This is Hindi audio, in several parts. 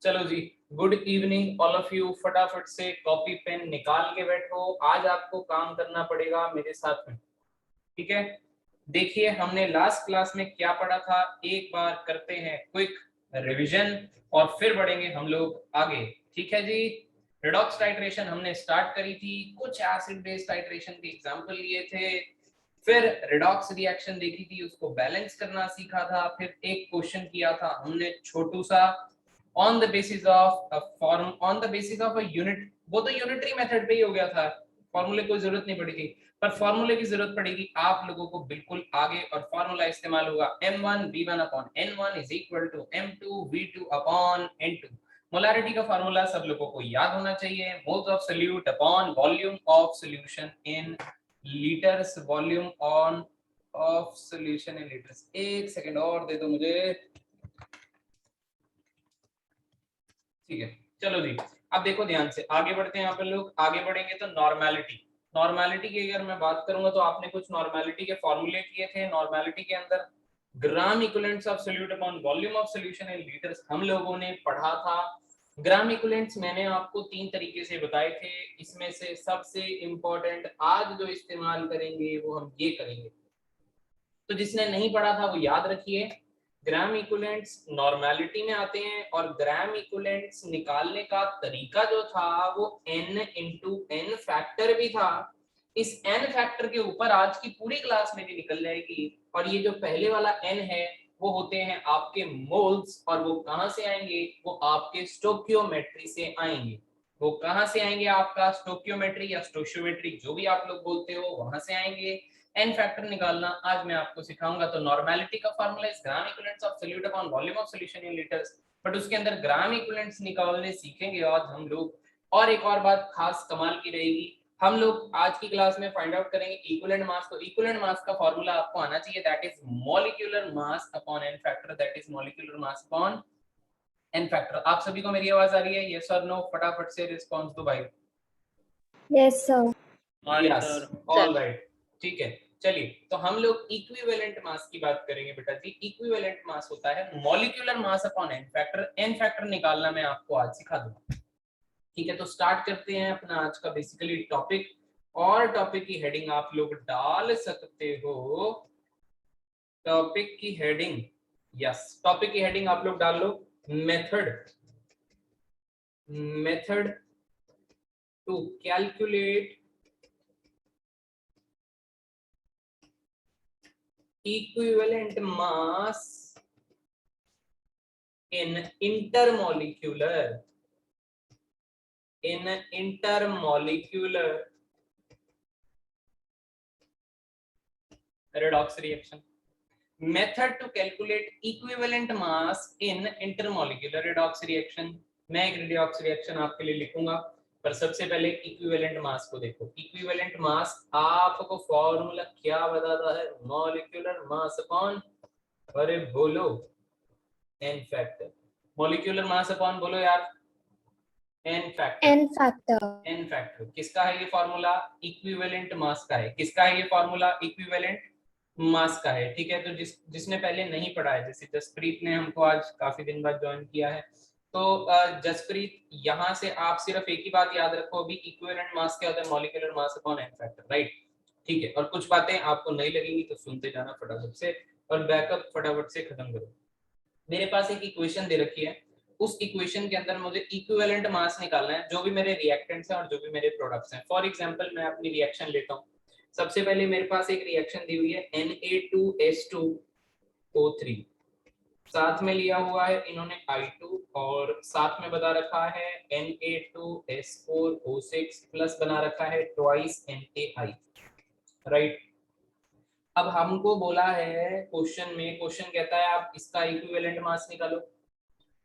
चलो जी, good evening all of you. फटाफट से कॉपी पेन निकाल के बैठो, आज आपको काम करना पड़ेगा मेरे साथ में, ठीक है। देखिए हमने लास्ट क्लास में क्या पढ़ा था, एक बार करते हैं क्विक रिवीजन और फिर बढ़ेंगे हम लोग आगे, ठीक है जी। रिडॉक्स टाइट्रेशन हमने स्टार्ट करी थी, कुछ एसिड बेस टाइट्रेशन के एग्जांपल लिए थे, फिर रिडॉक्स रिएक्शन देखी थी, उसको बैलेंस करना सीखा था, फिर एक क्वेश्चन किया था हमने छोटू सा on the basis of a form, on the basis of a unit, वो तो यूनिटरी मेथड पे ही हो गया था, फॉर्मूले कोई जरूरत नहीं पड़ी थी, पर फॉर्मूले की जरूरत पड़ेगी आप लोगों को बिल्कुल आगे, और फॉर्मूला इस्तेमाल होगा m1 v1 upon n1 is equal to m2 v2 upon n2। Molarity का फॉर्मूला सब लोगों को याद होना चाहिए, moles of solute upon volume of solution in litres, volume on of solution in litres. एक सेकंड और दे दो मुझे, ठीक है। चलो जी, अब देखो ध्यान से, आगे बढ़ते हैं। यहाँ पे लोग आगे बढ़ेंगे तो नॉर्मेलिटी, नॉर्मेलिटी की अगर मैं बात करूंगा तो आपने कुछ नॉर्मेलिटी के फॉर्मूले किए थे। नॉर्मेलिटी के अंदर gram equivalents of solute upon volume of solution in litres हम लोगों ने पढ़ा था। ग्राम इक्विवेलेंट्स मैंने आपको 3 तरीके से बताए थे, इसमें से सबसे इंपॉर्टेंट आज जो इस्तेमाल करेंगे वो हम ये करेंगे, तो जिसने नहीं पढ़ा था वो याद रखिए। ग्राम इक्विवेलेंट्स नॉर्मेलिटी में आते हैं, और ग्राम इक्विवेलेंट्स निकालने का तरीका जो था वो n इंटू n फैक्टर भी था। इस n फैक्टर के ऊपर आज की पूरी क्लास में भी निकल जाएगी, और ये जो पहले वाला n है वो होते हैं आपके मोल्स, और वो कहां से आएंगे, वो आपके स्टोकियोमेट्री से आएंगे। वो कहां से आएंगे, आपका स्टोकियोमेट्री या स्टोशियोमेट्री जो भी आप लोग बोलते हो वहां से आएंगे। एन फैक्टर निकालना आज मैं आपको सिखाऊंगा। तो नॉर्मेलिटी का formula is gram equivalents of solute upon volume of solution in litres, but उसके अंदर ग्राम इक्विवेलेंट्स निकालने सीखेंगे आज हम लोग। और एक और बात खास कमाल की रहेगी, हम लोग आज की क्लास में फाइंड आउट करेंगे इक्विवेलेंट मास। तो इक्विवेलेंट मास का फार्मूला आपको आना चाहिए, that is molecular mass upon n factor, that is molecular mass upon n factor. आप सभी को मेरी आवाज आ रही है, यस और नो? फटाफट से रिस्पांस दो भाई। Yes sir. Yes, all right, ठीक है। चलिए, तो हम लोग इक्विवेलेंट मास की बात करेंगे बेटा जी। इक्विवेलेंट मास होता है molecular mass upon n factor. N factor निकालना मैं आपको आज सिखा दूंगा, ठीक है। तो स्टार्ट करते हैं अपना आज का बेसिकली टॉपिक, और टॉपिक की हेडिंग आप लोग डाल सकते हो, टॉपिक की हेडिंग, यस टॉपिक की हेडिंग आप लोग डाल लो, method, method to calculate equivalent mass in intermolecular redox reaction. Method to calculate equivalent mass in intermolecular redox reaction. मैं एक redox reaction आपके लिए लिखूंगा, पर सबसे पहले इक्विवेलेंट मास को देखो। इक्विवेलेंट मास आपको फॉर्मूला क्या बताता है, मॉलिक्यूलर मास अपॉन, अरे बोलो, n factor. Molecular mass upon बोलो यार, n factor. N factor. N factor किसका है ये फॉर्मूला, इक्विवेलेंट मास का है। किसका है ये फॉर्मूला, इक्विवेलेंट मास का है, ठीक है। तो जिसने पहले नहीं पढ़ा है, जैसे जसप्रीत ने हमको आज काफी दिन बाद ज्वाइन किया है, तो जसप्रीत यहाँ से आप सिर्फ एक ही बात याद रखो, अभी इक्विवेलेंट मास क्या होता है, molecular mass upon n factor, right, ठीक है। और कुछ बातें आपको नहीं लगेंगी तो सुनते जाना फटाफट से, और बैकअप फटाफट से खत्म करो। मेरे पास एक इक्वेशन दे रखी है, उस इक्वेशन के अंदर मुझे इक्विवेलेंट मास निकालना है, जो भी मेरे रिएक्टेंट्स हैं और जो भी मेरे प्रोडक्ट्स हैं। फॉर एग्जांपल मैं अपनी रिएक्शन लेता हूँ। सबसे पहले मेरे पास एक रिएक्शन दी हुई है Na2H2O3, साथ में लिया हुआ है इन्होंने I2, और साथ में बता रखा है Na2S4O6 प्लस बना रखा है ट्वाइस NaI, राइट। अब हमको बोला है क्वेश्चन में, क्वेश्चन कहता है आप इसका इक्विवेलेंट मास निकालो,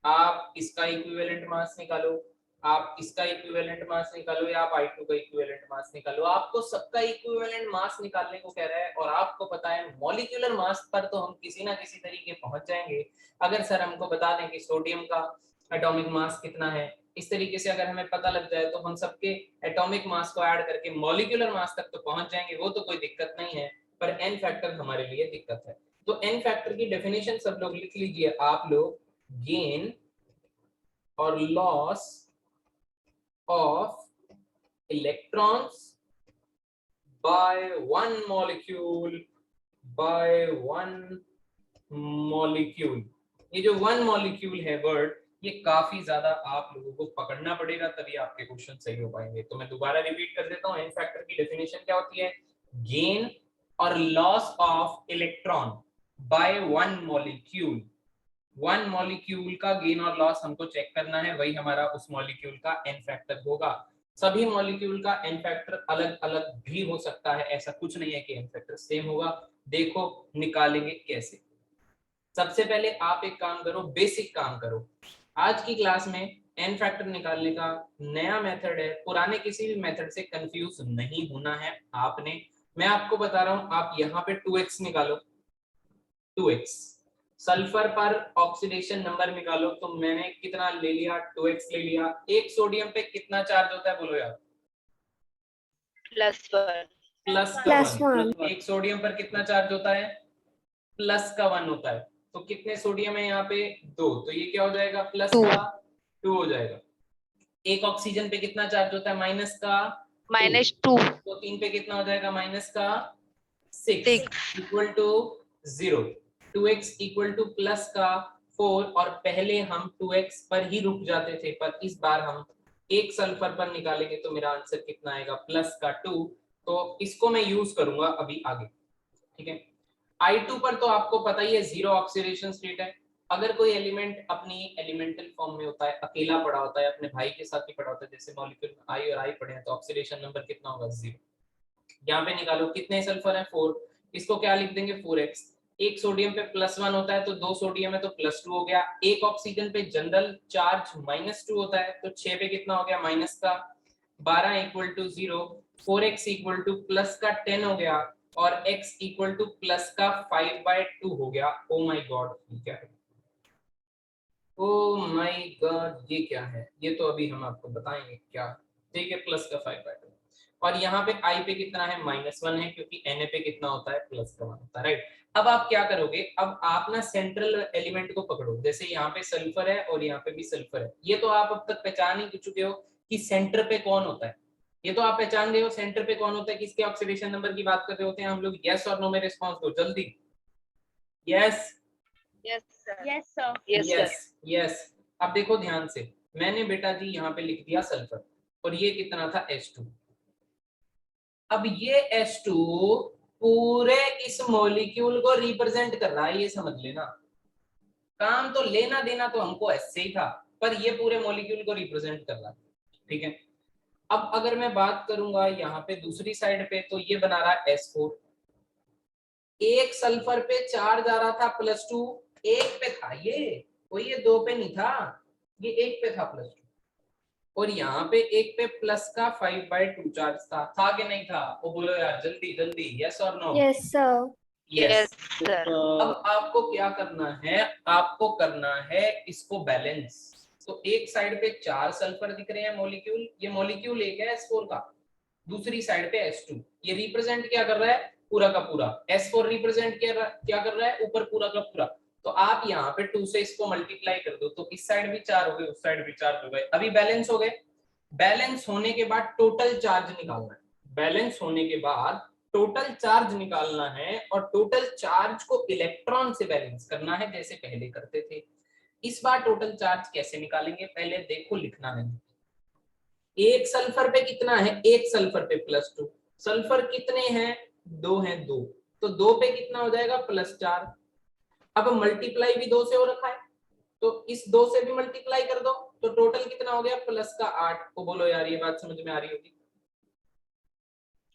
आप इसका इक्विवेलेंट मास निकालो, आप इसका इक्विवेलेंट मास निकालो, या आप I2 का इक्विवेलेंट मास निकालो। आपको सबका इक्विवेलेंट मास निकालने को कह रहा है, और आपको पता है मॉलिक्यूलर मास पर तो हम किसी ना किसी तरीके पहुंच जाएंगे। अगर सर हमको बता दें कि सोडियम का एटॉमिक मास कितना है, इस तरीके से अगर हमें पता लग जाए तो हम सबके एटॉमिक मास को ऐड करके मॉलिक्यूलर मास तक तो पहुंच जाएंगे, वो तो कोई दिक्कत नहीं है। पर एन फैक्टर हमारे लिए दिक्कत है। तो एन फैक्टर की डेफिनेशन सब लोग लिख लीजिए आप लोग, गेन और loss of electrons by one molecule ये जो वन मॉलिक्यूल है वर्ड, ये काफी ज्यादा आप लोगों को पकड़ना पड़ेगा, तभी आपके क्वेश्चन सही हो पाएंगे। तो मैं दोबारा रिपीट कर देता हूँ, एन फैक्टर की डेफिनेशन क्या होती है? गेन और loss of electron by one molecule. One molecule का गेन और लॉस हमको चेक करना है, वही हमारा उस मॉलिक्यूल का एन फैक्टर होगा। सभी मॉलिक्यूल का एन फैक्टर अलग अलग भी हो सकता है, ऐसा कुछ नहीं है कि एन फैक्टर सेम होगा। देखो निकालेंगे कैसे। सबसे पहले आप एक काम करो, बेसिक काम करो। आज की क्लास में एन फैक्टर निकालने का नया मेथड है, पुराने किसी भी मेथड से कंफ्यूज नहीं होना है आपने। मैं आपको बता रहा हूं, आप यहाँ पे 2x निकालो, 2x सल्फर पर ऑक्सीडेशन नंबर निकालो। तो मैंने कितना ले लिया? 2x ले लिया। एक सोडियम पे कितना चार्ज होता है बोलो यार? +1। एक सोडियम पर कितना चार्ज होता है? +1 होता है। तो कितने सोडियम है यहाँ पे? 2। तो ये क्या हो जाएगा? +2 हो जाएगा। एक ऑक्सीजन पे कितना चार्ज होता है? -2। तो 3 पे कितना हो जाएगा? -6 equal to 0। 2x equal to +4। और पहले हम 2x पर ही रुक जाते थे, पर इस बार हम एक सल्फर पर निकालेंगे तो मेरा आंसर कितना आएगा? +2। तो इसको मैं यूज करूंगा अभी आगे, ठीक है। I2 पर तो आपको पता ही है, 0 ऑक्सीडेशन स्टेट है। अगर कोई एलिमेंट अपनी एलिमेंटल फॉर्म में होता है, अकेला पड़ा होता है, अपने भाई के साथ ही पड़ा होता है, जैसे मॉलिक्यूल I और I पड़े हैं, तो ऑक्सीडेशन नंबर कितना होगा? 0। यहाँ पे निकालो कितने सल्फर है? 4। इसको क्या लिख देंगे? 4x। एक सोडियम पे +1 होता है, तो 2 सोडियम है तो +2 हो गया। एक ऑक्सीजन पे जनरल चार्ज -2 होता है, तो 6 पे कितना हो गया? -12 equal to 0। 4x equal to +10 हो गया, और x इक्वल टू +5/2 हो गया। ओ माय गॉड, ये क्या है? ओ माय गॉड, ये क्या है? ये तो अभी हम आपको बताएंगे क्या। ठीक है, +5/2। और यहाँ पे I पे कितना है? -1 है, क्योंकि Na पे कितना होता है? +1 होता है, राइट। अब आप क्या करोगे? अब आप ना सेंट्रल एलिमेंट को पकड़ो। जैसे यहाँ पे सल्फर है और यहाँ पे भी सल्फर है, ये तो आप अब तक पहचान ही चुके हो कि सेंटर पे कौन होता है। ये तो आप पहचान गए हो सेंटर पे कौन होता है, किसके ऑक्सीडेशन नंबर की बात कर रहे होते हैं हम लोग। यस और नो में रिस्पॉन्स दो जल्दी। Yes yes. अब देखो ध्यान से, मैंने बेटा जी यहाँ पे लिख दिया सल्फर, और ये कितना था? H2। अब ये H2 पूरे इस मॉलिक्यूल को रिप्रेजेंट कर रहा है, ये समझ लेना। काम तो लेना देना तो हमको ऐसे ही था, पर ये पूरे मॉलिक्यूल को रिप्रेजेंट कर रहा है, ठीक है। अब अगर मैं बात करूंगा यहाँ पे दूसरी साइड पे, तो ये बना रहा है S4। एक सल्फर पे चार्ज आ रहा था +2, एक पे था ये, कोई ये 2 पे नहीं था, ये एक पे था +2। और यहाँ पे एक पे +5/2 चार्ज था कि नहीं था? वो बोलो यार जल्दी जल्दी, यस और no? Yes, sir. Yes sir. अब आपको क्या करना है? आपको करना है इसको बैलेंस। तो एक साइड पे 4 सल्फर दिख रहे हैं मॉलिक्यूल, ये मॉलिक्यूल एक है S4 का, दूसरी साइड पे S2। ये रिप्रेजेंट क्या कर रहा है? पूरा का पूरा। S4 रिप्रेजेंट क्या कर रहा है? ऊपर पूरा का पूरा। तो आप यहाँ पे 2 से इसको मल्टीप्लाई कर दो, तो इस साइड भी 4 हो गए, उस साइड भी 4 हो गए। अभी बैलेंस हो गए। बैलेंस होने के बाद टोटल चार्ज निकालना है। बैलेंस होने के बाद टोटल चार्ज निकालना है, और टोटल चार्ज को इलेक्ट्रॉन से बैलेंस करना है, जैसे पहले करते थे। इस बार टोटल चार्ज कैसे निकालेंगे? पहले देखो, लिखना है। एक सल्फर पे कितना है? एक सल्फर पे +2। सल्फर कितने हैं? 2 हैं, 2। तो 2 पे कितना हो जाएगा? +4। अब मल्टीप्लाई भी 2 से हो रखा है, तो इस 2 से भी मल्टीप्लाई कर दो, तो टोटल कितना हो गया? +8। तो बोलो यार, ये बात समझ में आ रही होगी।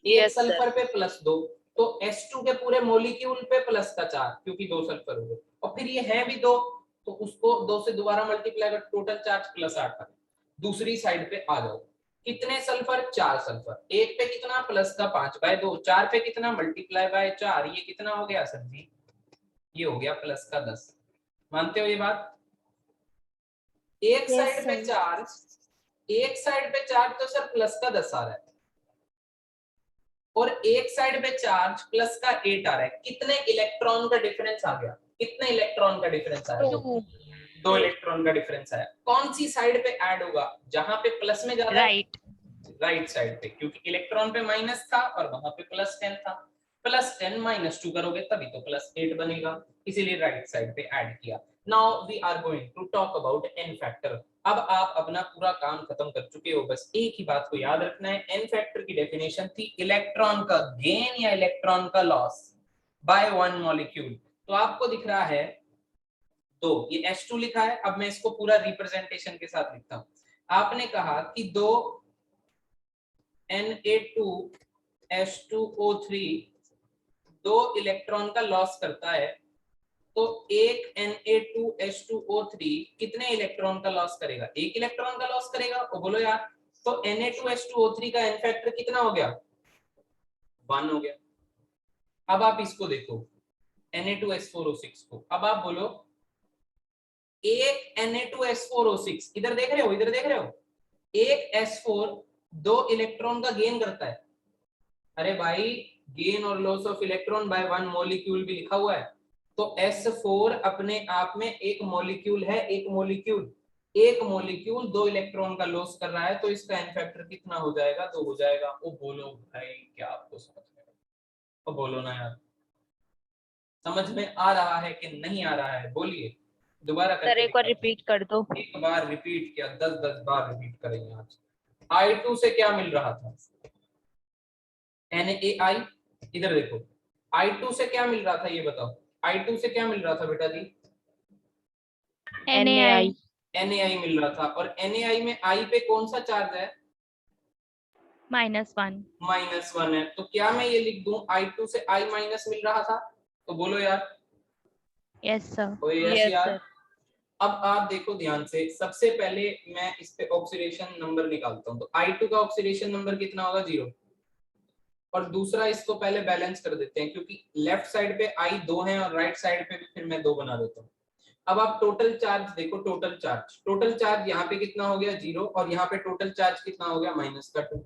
एक सल्फर पे +2, तो H2 के पूरे मॉलिक्यूल पे +4, क्योंकि 2 सल्फर हो गए। और फिर ये है भी 2, तो उसको 2 से दोबारा मल्टीप्लाई कर, टोटल चार्ज +8 है। दूसरी साइड पे आ जाओ, कितने सल्फर? 4 सल्फर। एक पे कितना? +5/2। 4 पे कितना? ×4। ये कितना हो गया सर जी? ये हो गया +10। मानते हो ये बात? एक Yes, साइड पे sir. चार्ज, एक साइड पे चार्ज तो सर +10 आ रहा है, और एक साइड पे चार्ज +8 आ रहा है। कितने इलेक्ट्रॉन का डिफरेंस आ गया? कितने इलेक्ट्रॉन का डिफरेंस आ रहा है? दो इलेक्ट्रॉन का डिफरेंस आया, कौन सी साइड पे ऐड होगा, जहां पे प्लस में ज्यादा है, राइट साइड पे, क्योंकि इलेक्ट्रॉन पे माइनस था और वहां पे +10 था, +10 -2 करोगे तभी तो +8 बनेगा, इसीलिए राइट साइड पे ऐड किया। Now we are going to talk about n factor. अब आप अपना पूरा काम खत्म कर चुके हो, बस एक ही बात को याद रखना है, n फैक्टर की डेफिनेशन थी इलेक्ट्रॉन का गेन या इलेक्ट्रॉन का लॉस बाय वन मॉलिक्यूल। तो आपको दिख रहा है दो, ये H2 लिखा है, अब मैं इसको पूरा रिप्रेजेंटेशन के साथ लिखता हूं। आपने कहा कि दो Na2H2O3 दो इलेक्ट्रॉन का लॉस करता है, तो एक Na2H2O3 कितने इलेक्ट्रॉन का लॉस करेगा, एक इलेक्ट्रॉन का लॉस करेगा, वो बोलो यार। तो Na2H2O3 का n फैक्टर कितना हो गया, 1 हो गया। अब आप इसको देखो Na2S4O6 को, अब आप बोलो एक Na2S4O6, इधर देख रहे हो, इधर देख रहे हो, एक S4 दो इलेक्ट्रॉन का गेन करता है। अरे भाई, गेन और loss of electron by one molecule भी लिखा हुआ है, तो S4 अपने आप में एक मॉलिक्यूल है, एक मॉलिक्यूल दो इलेक्ट्रॉन का लॉस कर रहा है, तो इसका n फैक्टर कितना हो जाएगा, 2 हो जाएगा। वो बोलो भाई, क्या आपको समझ में, वो बोलो ना यार, समझ में आ रहा है कि नहीं आ रहा है, बोलिए, दोबारा करके एक बार रिपीट कर दो। एक बार रिपीट किया, 10 बार रिपीट करेंगे आज। I2 से क्या मिल रहा था, NaI, इधर देखो, I2 से क्या मिल रहा था, ये बताओ, I2 से क्या मिल रहा था बेटा जी, NaI मिल रहा था, और NaI में I पे कौन सा चार्ज है, -1 है, तो क्या मैं ये लिख दूं I2 से I माइनस मिल रहा था, तो बोलो यार। Yes sir. तो यस यार। अब आप देखो ध्यान से, सबसे पहले मैं इस पे ऑक्सीडेशन नंबर निकालता हूं, तो I2 का ऑक्सीडेशन नंबर कितना होगा, 0, और दूसरा इसको पहले बैलेंस कर देते हैं, क्योंकि लेफ्ट साइड पे I 2 है और राइट साइड पे भी फिर मैं 2 बना देता हूँ। अब आप टोटल चार्ज देखो, टोटल चार्ज यहाँ पे कितना हो गया, 0, और यहाँ पे टोटल चार्ज कितना हो गया, -2।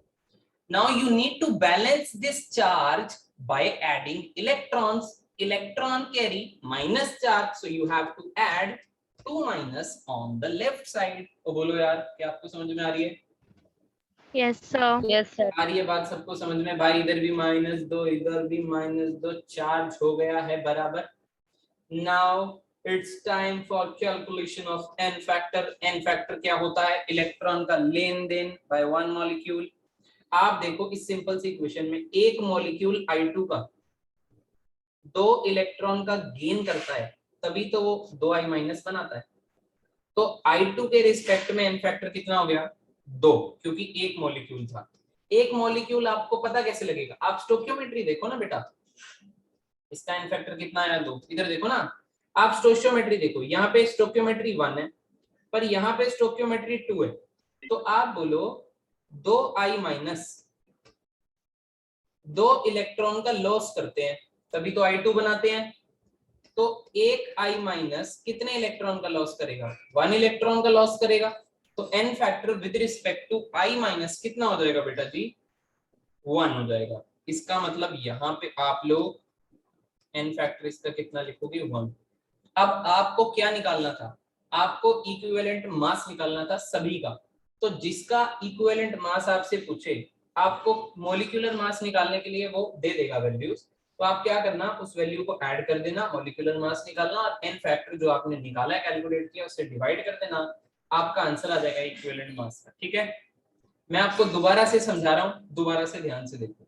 Now you need to balance this charge by adding electrons, electron carry minus charge, so you have to add 2 minus on the left side. तो बोलो यार, क्या आपको समझ में आ रही है, यस सर। आ रही है बात सबको समझ में, भाई इधर भी -2, इधर भी -2, चार्ज हो गया है बराबर। Now it's time for calculation of n factor. n factor क्या होता है, इलेक्ट्रॉन का लेन देन बाय वन मॉलिक्यूल। आप देखो इस सिंपल सी इक्वेशन में, एक मॉलिक्यूल I2 का 2 इलेक्ट्रॉन का गेन करता है, तभी तो वो 2I माइनस बनाता है, तो I2 के रिस्पेक्ट में n फैक्टर कितना हो गया, 2, क्योंकि एक मॉलिक्यूल था। एक मॉलिक्यूल आपको पता कैसे लगेगा, आप स्टोइकियोमेट्री देखो ना बेटा, इसका n फैक्टर कितना आया, 2, इधर देखो ना, आप स्टोइकियोमेट्री देखो, यहाँ पे स्टोइकियोमेट्री 1 है, पर यहाँ पे स्टोइकियोमेट्री 2 है, तो आप बोलो 2I माइनस 2 इलेक्ट्रॉन का लॉस करते हैं, तभी तो I2 बनाते हैं, तो एक I माइनस कितने इलेक्ट्रॉन का लॉस करेगा, 1 इलेक्ट्रॉन का लॉस करेगा, तो n factor with respect to I minus कितना हो जाएगा बेटा जी, 1 हो जाएगा। इसका मतलब यहाँ पे आप लोग n फैक्टर इसका कितना लिखोगे, 1। अब आपको क्या निकालना था, आपको इक्विवेलेंट मास निकालना था सभी का, तो जिसका इक्विवेलेंट मास आपसे पूछे, आपको मॉलिक्यूलर मास निकालने के लिए वो दे देगा वैल्यूज, तो आप क्या करना, उस वैल्यू को ऐड कर देना, मॉलिक्यूलर मास निकालना, और n फैक्टर जो आपने निकाला है, कैलकुलेट किया, उससे डिवाइड कर देना, आपका आंसर आ जाएगा इक्विवेलेंट मास का। ठीक है, मैं आपको दोबारा से समझा रहा हूँ, दोबारा से ध्यान से देखो,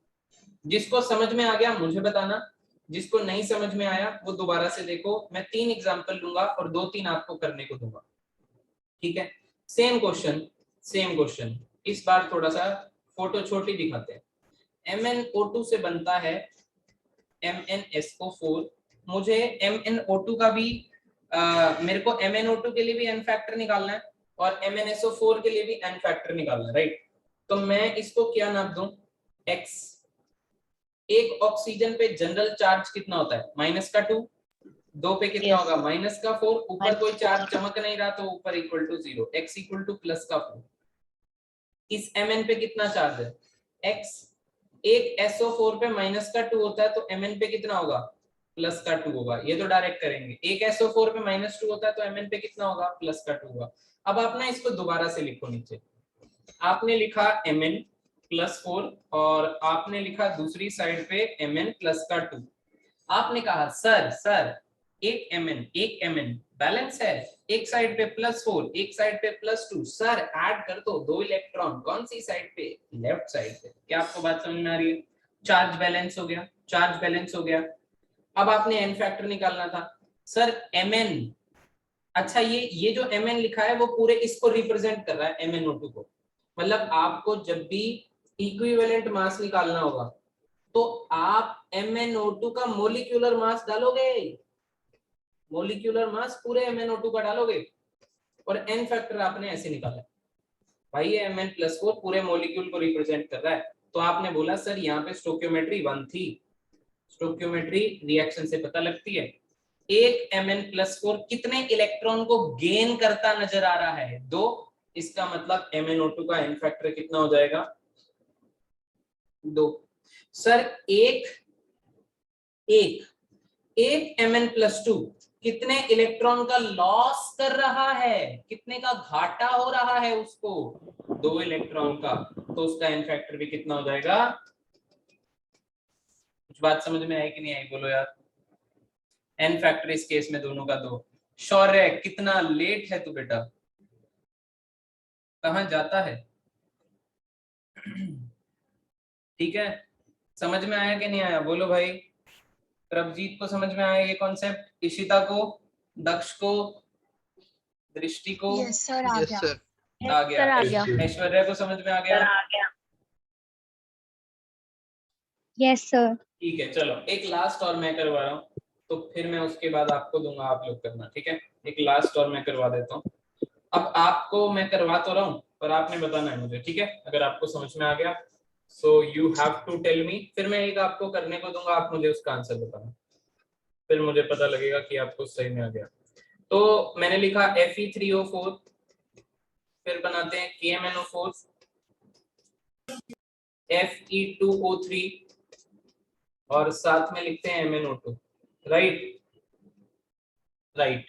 जिसको समझ में आ गया मुझे बताना, जिसको नहीं समझ में आया वो दोबारा से देखो। मैं 3 एग्जांपल लूंगा और 2-3 आपको करने को दूंगा, ठीक है। सेम क्वेश्चन, इस बार थोड़ा सा फोटो छोटी दिखाते हैं। MnO2 से बनता है MnSO4, मुझे MnO2 का भी मेरे को MnO2 के लिए भी n फैक्टर निकालना है और MnSO4 के लिए भी n फैक्टर निकालना है, राइट। तो मैं इसको क्या नाम दूं, x। एक ऑक्सीजन पे जनरल चार्ज कितना होता है, -2, 2 पे कितना होगा, -4, ऊपर कोई चार्ज चमक नहीं रहा, तो ऊपर equal to 0, x equal to +4। इस Mn पे कितना चार्ज है, x। एक SO4 पे -2 होता है, तो Mn पे कितना होगा, प्लस का 2 होगा, ये तो डायरेक्ट करेंगे। एक SO4 पे -2 होता है तो Mn पे कितना होगा, प्लस का 2 होगा। अब आप ना इसको दोबारा से लिखो नीचे, आपने लिखा Mn प्लस 4 और आपने लिखा दूसरी साइड पे Mn प्लस का 2। आपने कहा सर एक Mn बैलेंस है, एक साइड पे +4 एक साइड पे +2, सर ऐड कर दो 2 इलेक्ट्रॉन, कौन सी साइड पे, लेफ्ट साइड पे। क्या आपको बात समझ में आ रही है? चार्ज बैलेंस हो गया, चार्ज बैलेंस हो गया। अब आपने n फैक्टर निकालना था। सर Mn, अच्छा ये जो Mn लिखा है वो पूरे इसको रिप्रेजेंट कर रहा है MnO2 को। मतलब आपको जब भी इक्विवेलेंट मास निकालना होगा तो आप MnO2 का मोलिक्यूलर मास डालोगे, मोलिक्यूलर मास पूरे MnO2 का डालोगे, और n फैक्टर आपने ऐसे निकाला भाई, ये Mn+4 पूरे मॉलिक्यूल को रिप्रेजेंट कर रहा है। तो आपने बोला सर यहाँ पे स्टोइकियोमेट्री 1 थी, स्टोइकियोमेट्री रिएक्शन से पता लगती है। एक Mn+4 कितने इलेक्ट्रॉन को गेन करता नजर आ रहा है, 2। इसका मतलब MnO2 का n फैक्टर कितना हो जाएगा, 2। सर एक Mn+2 कितने इलेक्ट्रॉन का लॉस कर रहा है, कितने का घाटा हो रहा है उसको, 2 इलेक्ट्रॉन का, तो उसका n फैक्टर भी कितना हो जाएगा। कुछ बात समझ में आई कि नहीं आई, बोलो यार। n फैक्टर इस केस में दोनों का 2। शौर्य कितना लेट है तू बेटा, कहां जाता है? ठीक है, समझ में आया कि नहीं आया, बोलो भाई। प्रभजीत को समझ में आया ये कॉन्सेप्ट, इशिता को, दक्ष को, दृष्टि को? यस सर, आ गया। आ गया। सर आ गया। ऐश्वर्या को समझ में आ गया? Yes sir. ठीक है, चलो एक लास्ट और मैं करवा रहा हूँ, तो फिर मैं उसके बाद आपको दूंगा, आप लोग करना, ठीक है। एक लास्ट और मैं करवा देता हूँ। अब आपको मैं करवा तो रहा हूँ, पर आपने बताना है मुझे, ठीक है। अगर आपको समझ में आ गया so you have to tell me, फिर मैं एक आपको करने को दूंगा, आप मुझे उसका आंसर बताना, फिर मुझे पता लगेगा कि आपको सही में आ गया। तो मैंने लिखा Fe3O4, फिर बनाते हैं KMnO4, Fe2O3 और साथ में लिखते हैं MnO2, राइट राइट।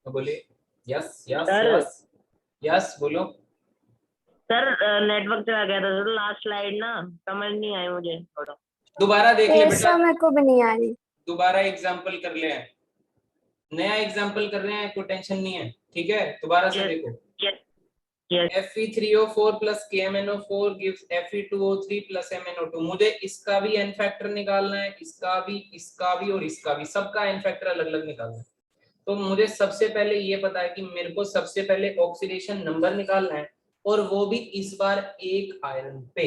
तो बोलिए यस यस यस यस, बोलो। सर नेटवर्क चला गया था सर, लास्ट स्लाइड ना समझ नहीं आई मुझे थोड़ा। दोबारा देख ले यस बेटा, सर, मेरे को भी नहीं आ रही। दोबारा एग्जांपल कर ले, नया एग्जांपल कर रहे हैं, कोई टेंशन नहीं है, ठीक है। दोबारा से देखो, Fe3O4 plus KMnO4 gives Fe2O3 plus MnO2। मुझे इसका भी n फैक्टर निकालना है, इसका भी और इसका भी, सबका n फैक्टर अलग अलग निकालना है। तो मुझे सबसे पहले ये पता है कि मेरे को सबसे पहले ऑक्सीडेशन नंबर निकालना है, और वो भी इस बार एक आयरन पे।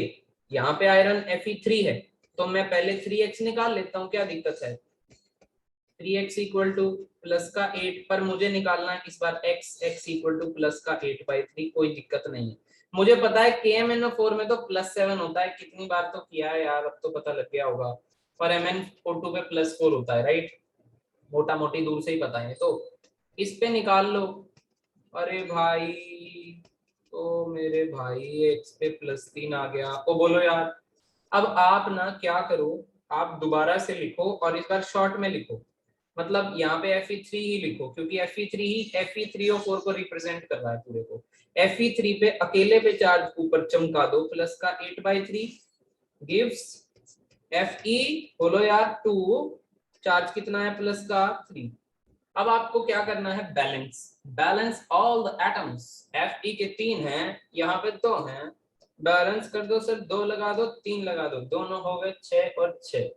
यहाँ पे आयरन Fe3 है, तो मैं पहले 3x निकाल लेता हूँ, क्या दिक्कत है। 3x इक्वल टू प्लस का 8, पर मुझे निकालना है इस बार x इक्वल टू प्लस का 8/3, कोई दिक्कत नहीं है। मुझे पता है KMnO4 में तो +7 होता है, कितनी बार तो किया है यार, अब तो पता लग गया होगा। पर MnO2 पे +4 होता है, राइट, मोटा मोटी दूर से ही पता है। तो इस पे निकाल लो। अरे भाई, तो मेरे भाई x पे +3 आ गया, आपको बोलो यार। अब आप ना क्या करो, आप दोबारा से लिखो और इस बार शॉर्ट में लिखो, मतलब यहाँ पे Fe3 ही लिखो, क्योंकि Fe3 ही Fe3O4 को रिप्रेजेंट कर रहा है पूरे को। Fe3 पे अकेले पे चार्ज ऊपर चमका दो, प्लस का 8/3 गिव्स Fe, बोलो यार 2, चार्ज कितना है, प्लस का 3। अब आपको क्या करना है, balance all the atoms. Fe के 3 हैं, यहाँ पे 2 हैं, बैलेंस कर दो सर, 2 लगा दो 3 लगा दो, दोनों हो गए 6 और 6।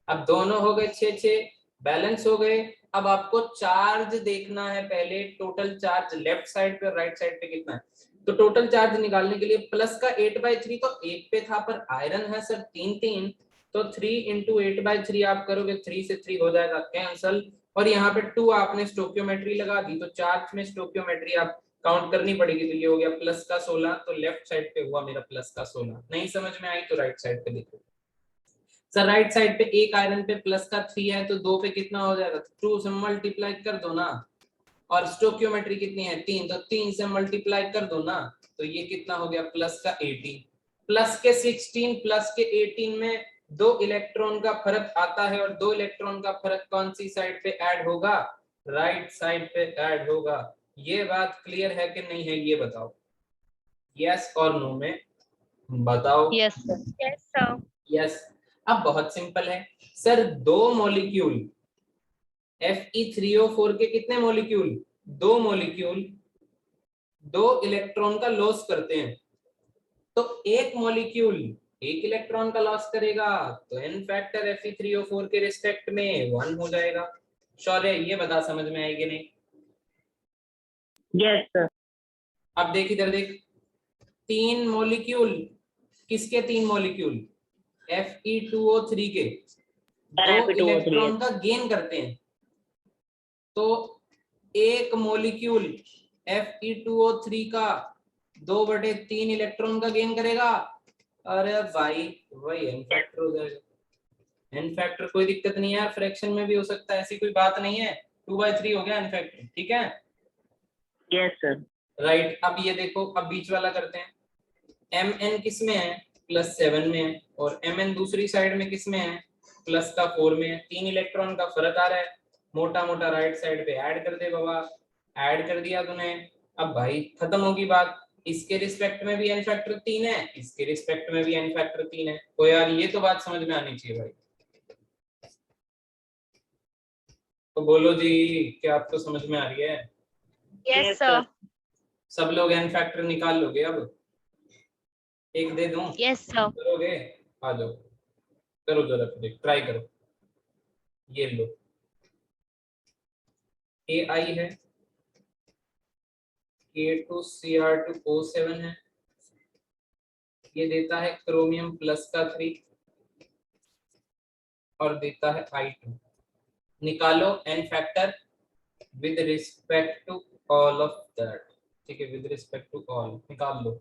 अब दोनों हो गए 6 बैलेंस हो गए। अब आपको चार्ज देखना है पहले, टोटल चार्ज लेफ्ट साइड पे और राइट साइड पे कितना है। तो टोटल चार्ज निकालने के लिए प्लस का 8/3 तो एक पे था, पर आयरन है सर 3, तो 3 × 8/3 आप करोगे, 3 से 3 हो जाएगा कैंसल, और यहाँ पे 2 आपने स्टोइकियोमेट्री लगा दी, तो चार्ज में स्टोइकियोमेट्री आप काउंट करनी पड़ेगी, तो ये हो गया प्लस का 16, तो लेफ्ट साइड पे हुआ मेरा प्लस का 16। नहीं समझ में आई तो राइट साइड पे देखो सर, राइट साइड पे एक आयरन पे प्लस का 3 है, तो 2 पे कितना हो जाएगा, 2 से मल्टीप्लाई कर दो ना, और स्टोइकियोमेट्री कितनी है 3, तो 3 से मल्टीप्लाई कर दो ना, तो ये कितना हो गया प्लस का 18, प्लस के 16 प्लस के 18 में दो इलेक्ट्रॉन का फर्क आता है और दो इलेक्ट्रॉन का फर्क कौन सी साइड पे ऐड होगा, राइट साइड पे ऐड होगा। ये बात क्लियर है कि नहीं है, ये बताओ, यस और नो में बताओ। Yes sir. Yes sir. Yes. अब बहुत सिंपल है सर, दो मॉलिक्यूल Fe3O4 के कितने मॉलिक्यूल, दो मॉलिक्यूल दो इलेक्ट्रॉन का लॉस करते हैं, तो एक मॉलिक्यूल एक इलेक्ट्रॉन का लॉस करेगा, तो एन फैक्टर Fe3O4 के रिस्पेक्ट में 1 हो जाएगा। शौर्य ये बता समझ में आएगी नहीं? Yes sir. अब देख इधर देख, तीन मॉलिक्यूल, किसके तीन मॉलिक्यूल, Fe2O3 के दो Fe2O3 इलेक्ट्रॉन का गेन करते हैं, तो एक मॉलिक्यूल Fe2O3 का 2/3 इलेक्ट्रॉन का गेन करेगा। अरे भाई वही एन फैक्टर हो जाएगा। एन फैक्टर कोई दिक्कत नहीं है, फ्रैक्शन में भी हो सकता है, ऐसी कोई बात नहीं है। 2/3 हो गया एन फैक्टर, ठीक है। Yes sir. राइट। अब ये देखो, अब बीच वाला करते हैं। Mn किस में है, +7 में है, और Mn दूसरी साइड में किस में है, +4 में है। 3 इलेक्ट्रॉन का फर्क आ रहा है, मोटा मोटा राइट साइड पे ऐड कर दे बाबा। ऐड कर दिया तूने, अब भाई खत्म होगी बात। इसके रिस्पेक्ट में भी एन फैक्टर 3 है, इसके रिस्पेक्ट में भी एन फैक्टर 3 है। तो यार ये तो बात समझ में आनी चाहिए भाई। तो बोलो जी, क्या आपको समझ में आ रही है? Yes sir. सब लोग एन फैक्टर निकाल लोगे? अब एक दे दूं, यस सर। करोगे? आ जाओ, करो जरा, फिर ट्राई करो। ये लो, AI है, K2Cr2O7 है, ये देता है क्रोमियम प्लस का 3 और देता है I2। निकालो n factor with respect to all of that. ठीक है, विद रिस्पेक्ट टू ऑल निकाल लो।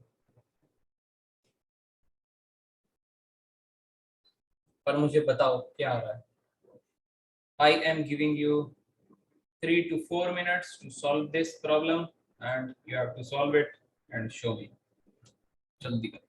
पर मुझे बताओ क्या आ रहा है। I am giving you 3 to 4 minutes to solve this problem and you have to solve it and show me. जल्दी करो।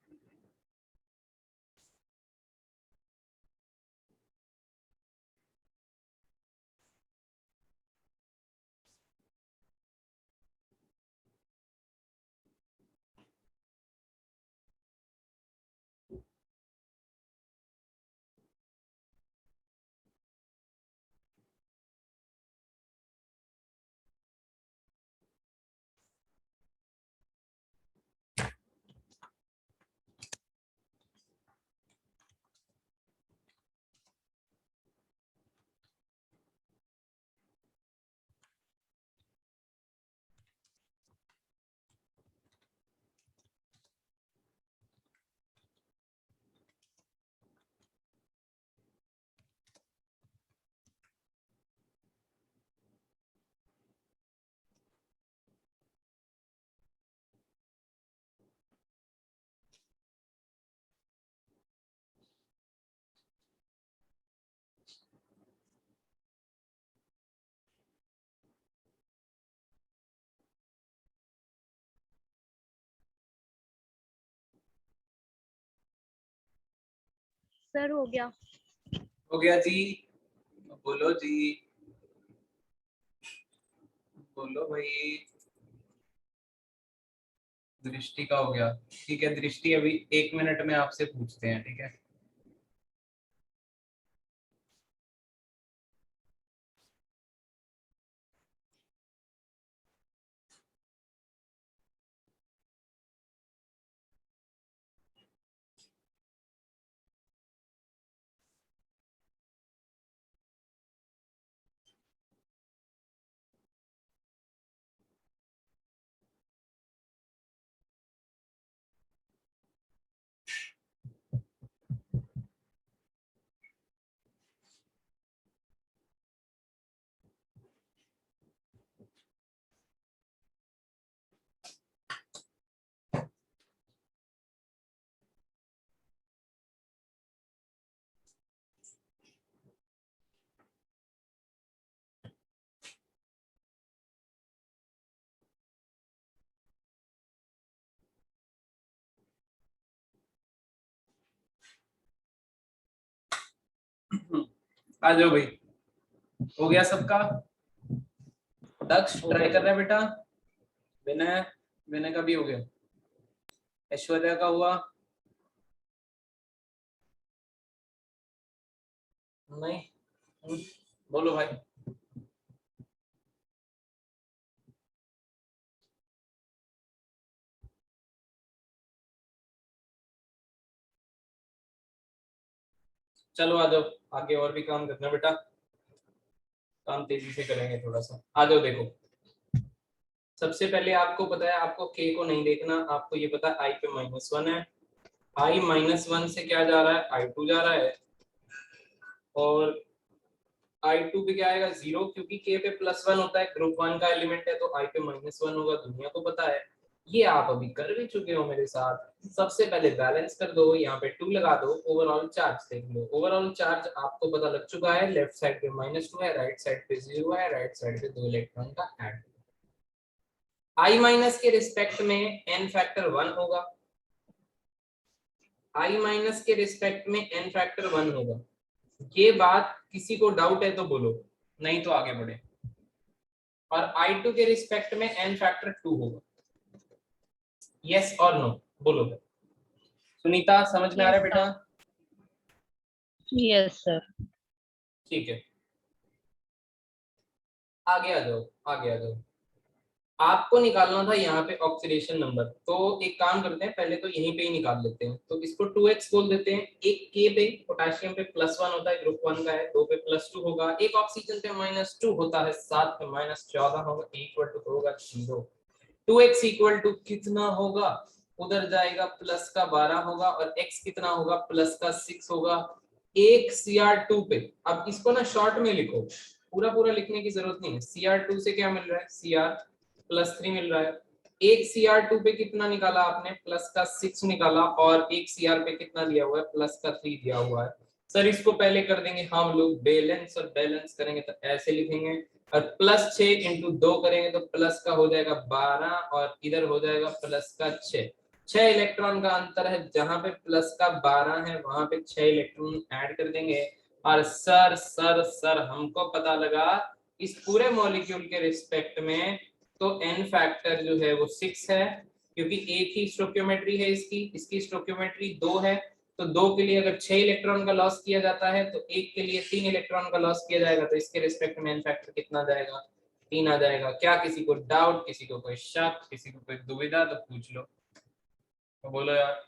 सर हो गया। हो गया जी? बोलो जी, बोलो भाई। दृष्टि का हो गया, ठीक है। दृष्टि अभी 1 मिनट में आपसे पूछते हैं, ठीक है। आ जाओ भाई, हो गया सबका? दक्ष ट्राई कर रहा है बेटा, विनय, विनय का भी हो गया, ऐश्वर्या का हुआ नहीं? बोलो भाई। चलो आ जाओ, आगे और भी काम करना बेटा, काम तेजी से करेंगे थोड़ा सा। आ जाओ देखो, सबसे पहले आपको पता है, आपको के को नहीं देखना, आपको ये पता है आई पे -1 है, आई -1 से क्या जा रहा है, I2 जा रहा है, और I2 पे क्या आएगा 0, क्योंकि के पे +1 होता है, ग्रुप 1 का एलिमेंट है, तो I पे -1 होगा, दुनिया को पता है। ये आप अभी कर भी चुके हो मेरे साथ। सबसे पहले बैलेंस कर दो, यहाँ पे 2 लगा दो, ओवरऑल चार्ज देख लो। ओवरऑल चार्ज आपको पता लग चुका है, लेफ्ट साइड पे -2 है, राइट साइड पे 0 है, राइट साइड पे 2 इलेक्ट्रॉन का ऐड। I माइनस के रिस्पेक्ट में n फैक्टर 1 होगा, I माइनस के रिस्पेक्ट में n फैक्टर 1 होगा। ये बात किसी को डाउट है तो बोलो, नहीं तो आगे बढ़े। और I2 के रिस्पेक्ट में n फैक्टर 2 होगा, यस और नो बोलो। सुनीता समझ में आ रहा है बेटा? Yes sir. ठीक है, आगे आ जाओ, आगे आ जाओ। आपको निकालना था यहाँ पे ऑक्सीडेशन नंबर, तो एक काम करते हैं, पहले तो यहीं पे ही निकाल लेते हैं। तो इसको 2x बोल देते हैं। एक के पे, पोटेशियम पे +1 होता है, ग्रुप 1 का है, 2 पे +2 होगा, एक ऑक्सीजन पे -2 होता है, 7 पे -14 होगा, इक्वल टू होगा 0। 2x इक्वल टू कितना होगा, उधर जाएगा प्लस का 12 होगा, और x कितना होगा, प्लस का 6 होगा। एक Cr2 पे, अब इसको ना शॉर्ट में लिखो, पूरा पूरा लिखने की जरूरत नहीं है। Cr2 से क्या मिल रहा है, Cr+3 मिल रहा है। एक Cr2 पे कितना निकाला आपने, प्लस का 6 निकाला, और एक Cr पे कितना दिया हुआ है, प्लस का 3 दिया हुआ है। सर इसको पहले कर देंगे हम लोग बैलेंस, और बैलेंस करेंगे तो ऐसे लिखेंगे, और +6 इंटू 2 करेंगे तो प्लस का हो जाएगा 12, और इधर हो जाएगा प्लस का 6। 6 इलेक्ट्रॉन का अंतर है, जहां पे प्लस का 12 है वहां पे 6 इलेक्ट्रॉन ऐड कर देंगे। और सर सर सर हमको पता लगा इस पूरे मॉलिक्यूल के रिस्पेक्ट में, तो n फैक्टर जो है वो 6 है, क्योंकि एक ही स्टोइकियोमेट्री है इसकी, इसकी स्टोइकियोमेट्री 2 है, तो 2 के लिए अगर 6 इलेक्ट्रॉन का लॉस किया जाता है, तो एक के लिए 3 इलेक्ट्रॉन का लॉस किया जाएगा, तो इसके रिस्पेक्ट में n फैक्टर कितना जाएगा, 3 आ जाएगा। क्या किसी को डाउट, किसी को कोई शक, किसी को कोई दुविधा, तो पूछ लो, तो बोलो यार।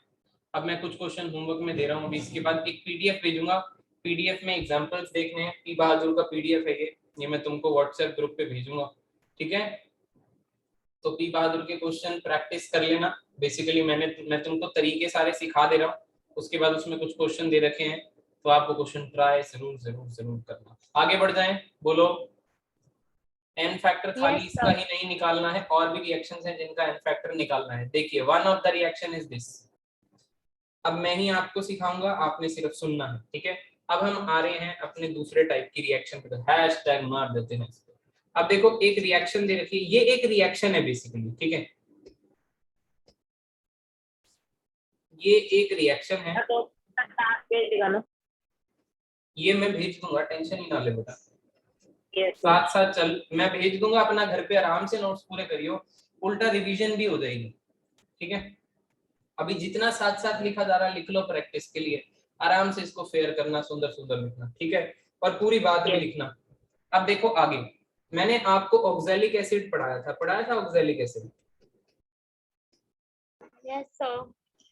अब मैं कुछ क्वेश्चन होमवर्क में दे रहा हूँ, अभी इसके बाद एक पीडीएफ भेजूंगा, पीडीएफ में एग्जांपल्स देखने हैं, पी बहादुर का पीडीएफ है ये मैं तुमको व्हाट्सएप ग्रुप पे भेजूंगा, ठीक है? तो पी बहादुर के क्वेश्चन प्रैक्टिस कर लेना। बेसिकली मैं तुमको तरीके सारे सिखा दे रहा हूँ, उसके बाद उसमें कुछ क्वेश्चन दे रखे हैं, तो आपको क्वेश्चन ट्राई जरूर जरूर जरूर करना। आगे बढ़ जाएं, बोलो। एन फैक्टर खाली Yes, इसका sir. ही नहीं निकालना है, और भी रिएक्शंस हैं जिनका एन फैक्टर निकालना है। देखिए, one of the reaction is this. अब मैं ही आपको सिखाऊंगा, आपने सिर्फ सुनना है, ठीक है? अब हम आ रहे हैं अपने दूसरे टाइप की रिएक्शन पे, तो हैशटैग मार देते हैं इसको। अब देखो, एक रिएक्शन दे रखी है, ये एक रिएक्शन है बेसिकली, ठीक है? ये एक रिएक्शन है, तो भेज देगा ना? ये मैं भेज दूंगा, टेंशन ही ना ले बेटा। यस साथ साथ चल, मैं भेज दूंगा, अपना घर पे आराम से नोट्स पूरे करियो, उल्टा रिवीजन भी हो जाएगी, ठीक है? अभी जितना साथ साथ लिखा जा रहा है लिख लो, प्रैक्टिस के लिए आराम से इसको फेयर करना, सुंदर सुंदर लिखना, ठीक है? और पूरी बात भी लिखना। अब देखो आगे, मैंने आपको ऑक्सैलिक एसिड पढ़ाया था oxalic acid. Yes, sir.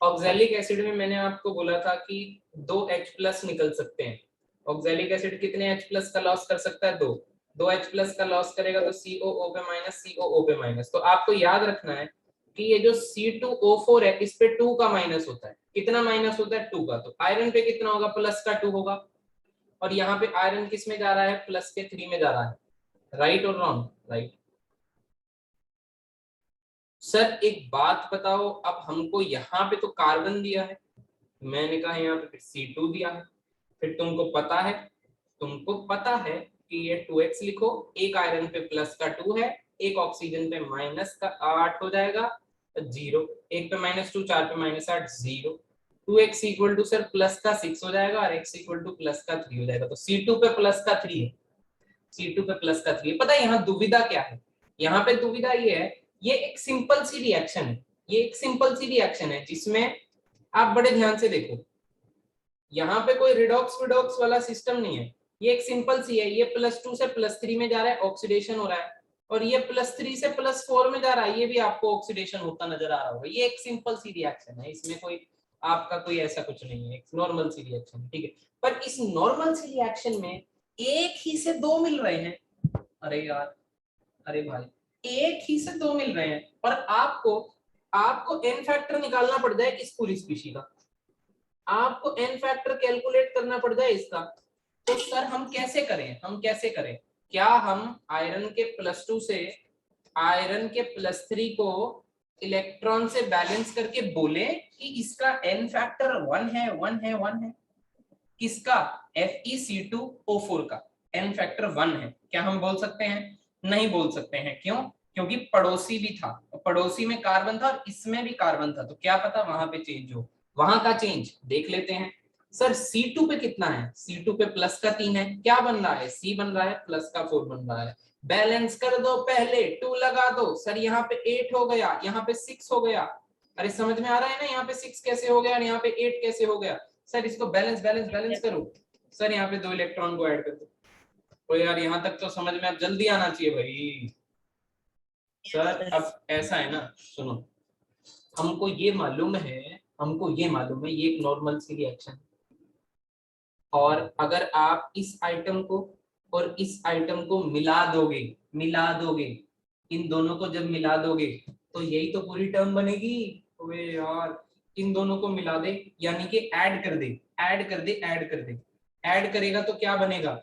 Oxalic acid में मैंने आपको बोला था कि 2 H+ निकल सकते हैं। ऑक्सैलिक एसिड कितने H+ का लॉस कर सकता है, 2 H+ का लॉस करेगा तो COO पे माइनस, COO पे माइनस। तो आपको याद रखना है कि ये जो C2O4 है, इस पे 2 का माइनस होता है। कितना माइनस होता है, 2 का। तो आयरन पे कितना होगा, प्लस का 2 होगा, और यहाँ पे आयरन किस में जा रहा है, प्लस के 3 में जा रहा है। राइट और रॉन्ग? राइट। सर एक बात बताओ, अब हमको यहाँ पे तो कार्बन दिया है, मैंने कहा यहाँ पे C2 दिया है, फिर तुमको पता है कि ये 2x लिखो, एक आयरन पे प्लस का 2 है, एक ऑक्सीजन पे माइनस का 8 हो जाएगा 0, एक पे -2, 4 पे -8 0। 2x equal to sir plus का 6 हो जाएगा और x इक्वल टू प्लस का 3 हो जाएगा। तो C2 पे प्लस का 3 है, C2 पे प्लस का 3 है। पता है यहाँ दुविधा क्या है? यहाँ पे दुविधा ये है, ये एक सिंपल सी रिएक्शन है, ये एक सिंपल सी रिएक्शन है जिसमें आप बड़े ध्यान से देखो, यहाँ पे कोई रिडॉक्स विडॉक्स वाला सिस्टम नहीं है, ये एक सिंपल सी है। ये +2 से +3 में जा रहा है, ऑक्सीडेशन हो रहा है, और ये +3 से +4 में जा रहा है, ये भी आपको ऑक्सीडेशन होता नजर आ रहा होगा। ये एक सिंपल सी रिएक्शन है, इसमें कोई आपका कोई ऐसा कुछ नहीं है, एक नॉर्मल सी रिएक्शन, ठीक है। पर इस नॉर्मल सी रिएक्शन में एक ही से दो मिल रहे हैं। अरे यार, अरे भाई, एक ही से दो मिल रहे हैं और आपको n फैक्टर निकालना पड़ जाए इस पूरी स्पीशी का, आपको n फैक्टर कैलकुलेट करना पड़ जाए इसका। तो सर हम कैसे करें? क्या हम आयरन के +2 से आयरन के +3 को इलेक्ट्रॉन से बैलेंस करके बोले कि इसका n फैक्टर 1 है? किसका? FeC2O4 का n फैक्टर 1 है। क्या हम बोल सकते हैं? नहीं बोल सकते हैं। क्यों? क्योंकि पड़ोसी भी था, पड़ोसी में कार्बन था और इसमें भी कार्बन था, तो क्या पता वहां पे चेंज हो। वहां का चेंज देख लेते हैं। सर C2 पे कितना है? C2 पे प्लस का 3 है, क्या बन रहा है? C बन रहा है, प्लस का 4 बन रहा है। बैलेंस कर दो, पहले 2 लगा दो। सर यहाँ पे 8 हो गया, यहाँ पे 6 हो गया। अरे समझ में आ रहा है ना, यहाँ पे 6 कैसे हो गया और यहाँ पे 8 कैसे हो गया? सर इसको बैलेंस करो। सर यहाँ पे 2 इलेक्ट्रॉन को ऐड कर दो। तो यार यहाँ तक तो समझ में अब जल्दी आना चाहिए भाई। सर अब ऐसा है ना, सुनो, हमको ये मालूम है ये एक नॉर्मल सी रिएक्शन, और अगर आप इस आइटम को और इस आइटम को मिला दोगे, इन दोनों को जब मिला दोगे तो यही तो पूरी टर्म बनेगी। ओए यार, इन दोनों को मिला दे, यानी कि ऐड कर दे। ऐड करेगा तो क्या बनेगा?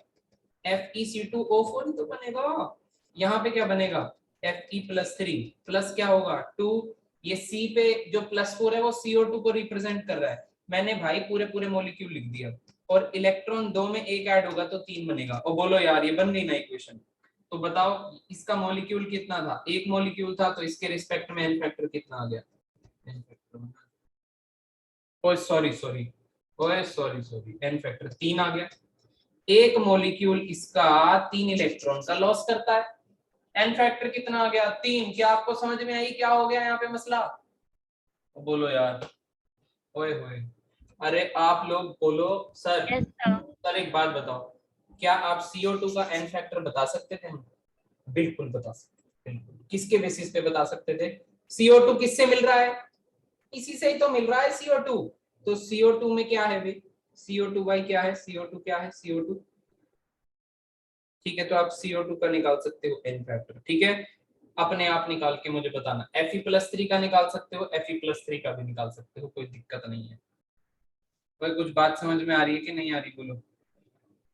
FeC2O4 तो बनेगा। यहाँ पे क्या बनेगा? Fe+3 प्लस क्या होगा? 2। ये C पे जो +4 है वो CO2 को रिप्रेजेंट कर रहा है। मैंने भाई पूरे मॉलिक्यूल लिख दिया, और इलेक्ट्रॉन 2 में एक ऐड होगा तो 3 बनेगा। और बोलो यार, ये बन गई ना इक्वेशन। तो बताओ इसका मॉलिक्यूल कितना था? एक मॉलिक्यूल था, तो इसके रिस्पेक्ट में n फैक्टर कितना आ गया? ओए सॉरी n फैक्टर 3 आ गया। एक मॉलिक्यूल इसका 3 इलेक्ट्रॉन का लॉस करता है, n फैक्टर कितना आ गया? 3। क्या आपको समझ में आई क्या हो गया यहाँ पे मसला? बोलो यार, ओए होए, अरे आप लोग बोलो। Sir Yes, sir. सर एक बात बताओ, क्या आप CO2 का n फैक्टर बता सकते थे? हम बिल्कुल बता सकते, बिल्कुल। किसके बेसिस पे बता सकते थे? CO2 किससे मिल रहा है? इसी से ही तो मिल रहा है CO2। तो CO2 में क्या है भाई? CO2 भाई क्या है? CO2 क्या है? CO2, ठीक है। तो आप CO2 का निकाल सकते हो n फैक्टर, ठीक है। अपने आप निकाल के मुझे बताना। Fe+3 का निकाल सकते हो, Fe+3 का भी निकाल सकते हो, कोई दिक्कत नहीं है। भाई कुछ बात समझ में आ रही है कि नहीं आ रही? बोलो।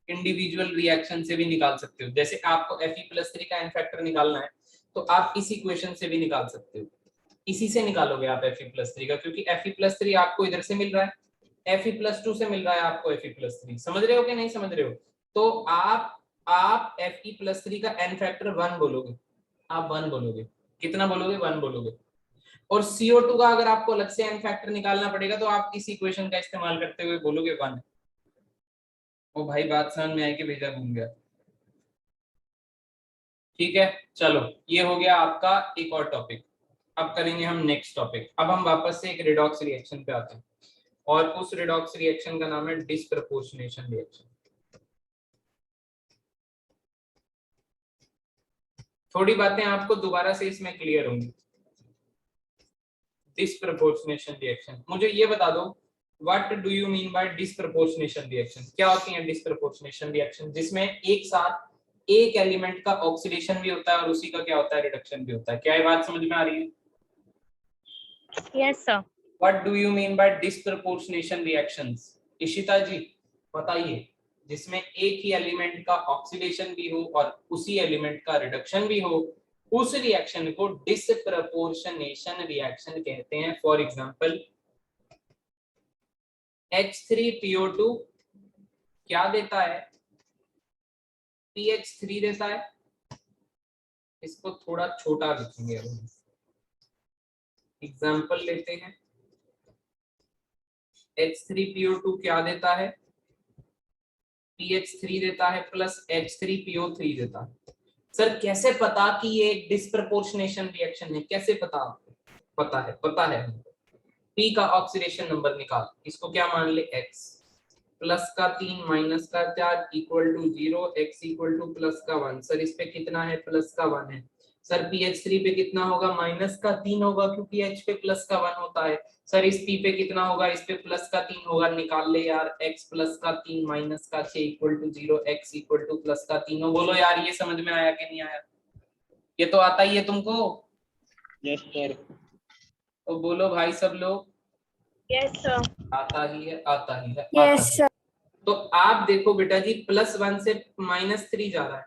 इंडिविजुअल रिएक्शन से भी निकाल सकते हो, जैसे आपको Fe+3 का n फैक्टर निकालना है तो आप इस इक्वेशन से भी निकाल सकते हो। इसी से निकालोगे आप Fe+3 का, क्योंकि Fe+3 आपको इधर से मिल रहा है, Fe+2 से मिल रहा है आपको Fe+3। समझ रहे हो कि नहीं समझ रहे हो? तो आप Fe+3 का n फैक्टर 1 बोलोगे, आप 1 बोलोगे। कितना बोलोगे? 1 बोलोगे। और CO2 का अगर आपको अलग से n फैक्टर निकालना पड़ेगा तो आप इस इक्वेशन का इस्तेमाल करते हुए बोलोगे 1। ओ भाई, बात समझ में आई कि भेजा घूम गया? ठीक है, चलो ये हो गया आपका एक और टॉपिक। अब करेंगे हम नेक्स्ट टॉपिक। अब हम वापस से एक रिडॉक्स रिएक्शन पे आते हैं, और उस रिडॉक्स रिएक्शन का नाम है डिस्प्रपोर्शनेशन रिएक्शन। थोड़ी बातें आपको दोबारा से इसमें क्लियर होंगी। डिस्प्रपोर्शनेशन रिएक्शन, मुझे ये बता दो, what do you mean by disproportionation reaction? क्या होती है डिस्प्रपोर्शनेशन रिएक्शन? जिसमें एक साथ एक एलिमेंट का ऑक्सीडेशन भी होता है और उसी का क्या होता है? रिडक्शन भी होता है। क्या ये बात समझ में आ रही है? Yes, sir. What do you mean by disproportionation reactions? Ishita जी बताइए, जिसमें एक ही एलिमेंट का ऑक्सीडेशन भी हो और उसी एलिमेंट का रिडक्शन भी हो, उस रिएक्शन को डिस्प्रपोर्शनेशन रिएक्शन कहते हैं। फॉर एग्जांपल H3PO2 क्या देता है? PH3 देता है। इसको थोड़ा छोटा लिखेंगे, एग्जांपल लेते हैं। H3PO2 क्या देता है, PH3 देता है प्लस H3PO3 देता है। सर कैसे पता कि ये एक डिस्प्रपोर्शनेशन रिएक्शन है, कैसे पता आपको? पता है P का ऑक्सीडेशन नंबर निकाल, इसको क्या मान ले, X, प्लस का 3 माइनस का 4 equal to 0, X equal to plus का 1। सर इस पे कितना है, प्लस का 1 है। सर PH3 पे कितना होगा, माइनस का 3 होगा क्योंकि H पे प्लस का 1 होता है। सर इस P पे कितना होगा, इस पे प्लस का 3 होगा, निकाल ले यार, X प्लस का 3 माइनस का 6 equal to 0, X equal to plus का 3 हो। बोलो यार ये समझ में आया कि नहीं आया? ये तो आता ही है तुमको? Yes sir. तो बोलो भाई सब लोग, यस सर। आता ही है, आता ही है, यस आता ही है। सर। तो आप देखो बेटा जी, +1 से -3 जा रहा है,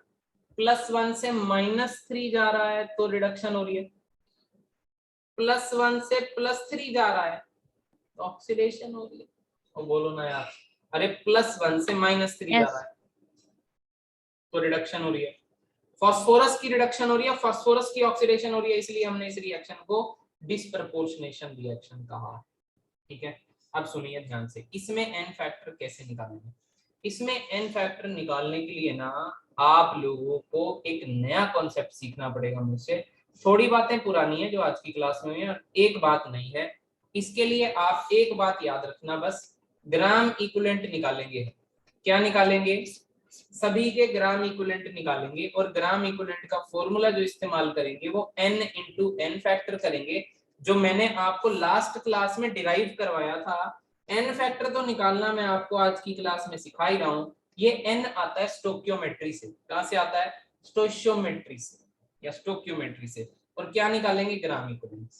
+1 से -3 जा रहा है तो रिडक्शन हो रही है, +1 से +3 जा रहा है तो ऑक्सीडेशन हो रही है। और बोलो ना यार, अरे +1 से -3 जा रहा है तो रिडक्शन हो रही है। फास्फोरस की रिडक्शन हो रही है, फास्फोरस की ऑक्सीडेशन हो रही है, इसलिए हमने इस रिएक्शन को डिस्प्रपोर्शनेशन रिएक्शन कहा। ठीक है, अब सुनिए ध्यान से, इसमें एन फैक्टर कैसे निकालेंगे? इसमें एन फैक्टर निकालने के लिए ना आप लोगों को एक नया कॉन्सेप्ट सीखना पड़ेगा मुझसे। थोड़ी बातें पुरानी है जो आज की क्लास में है, एक बात नहीं है। इसके लिए आप एक बात याद रखना, बस ग्राम इक्विवेलेंट निकालेंगे। क्या निकालेंगे? सभी के ग्राम इक्विवेलेंट निकालेंगे, और ग्राम इक्विवेलेंट का फॉर्मूला जो इस्तेमाल करेंगे वो n इंटू एन फैक्टर करेंगे, जो मैंने आपको लास्ट क्लास में डिराइव करवाया था। एन फैक्टर तो निकालना मैं आपको आज की क्लास में सिखा ही रहा हूं। ये एन आता है स्टोक्योमेट्री से। कहां से आता है? स्टोइशियोमेट्री से या स्टोक्योमेट्री से। और क्या निकालेंगे? Gram equivalent.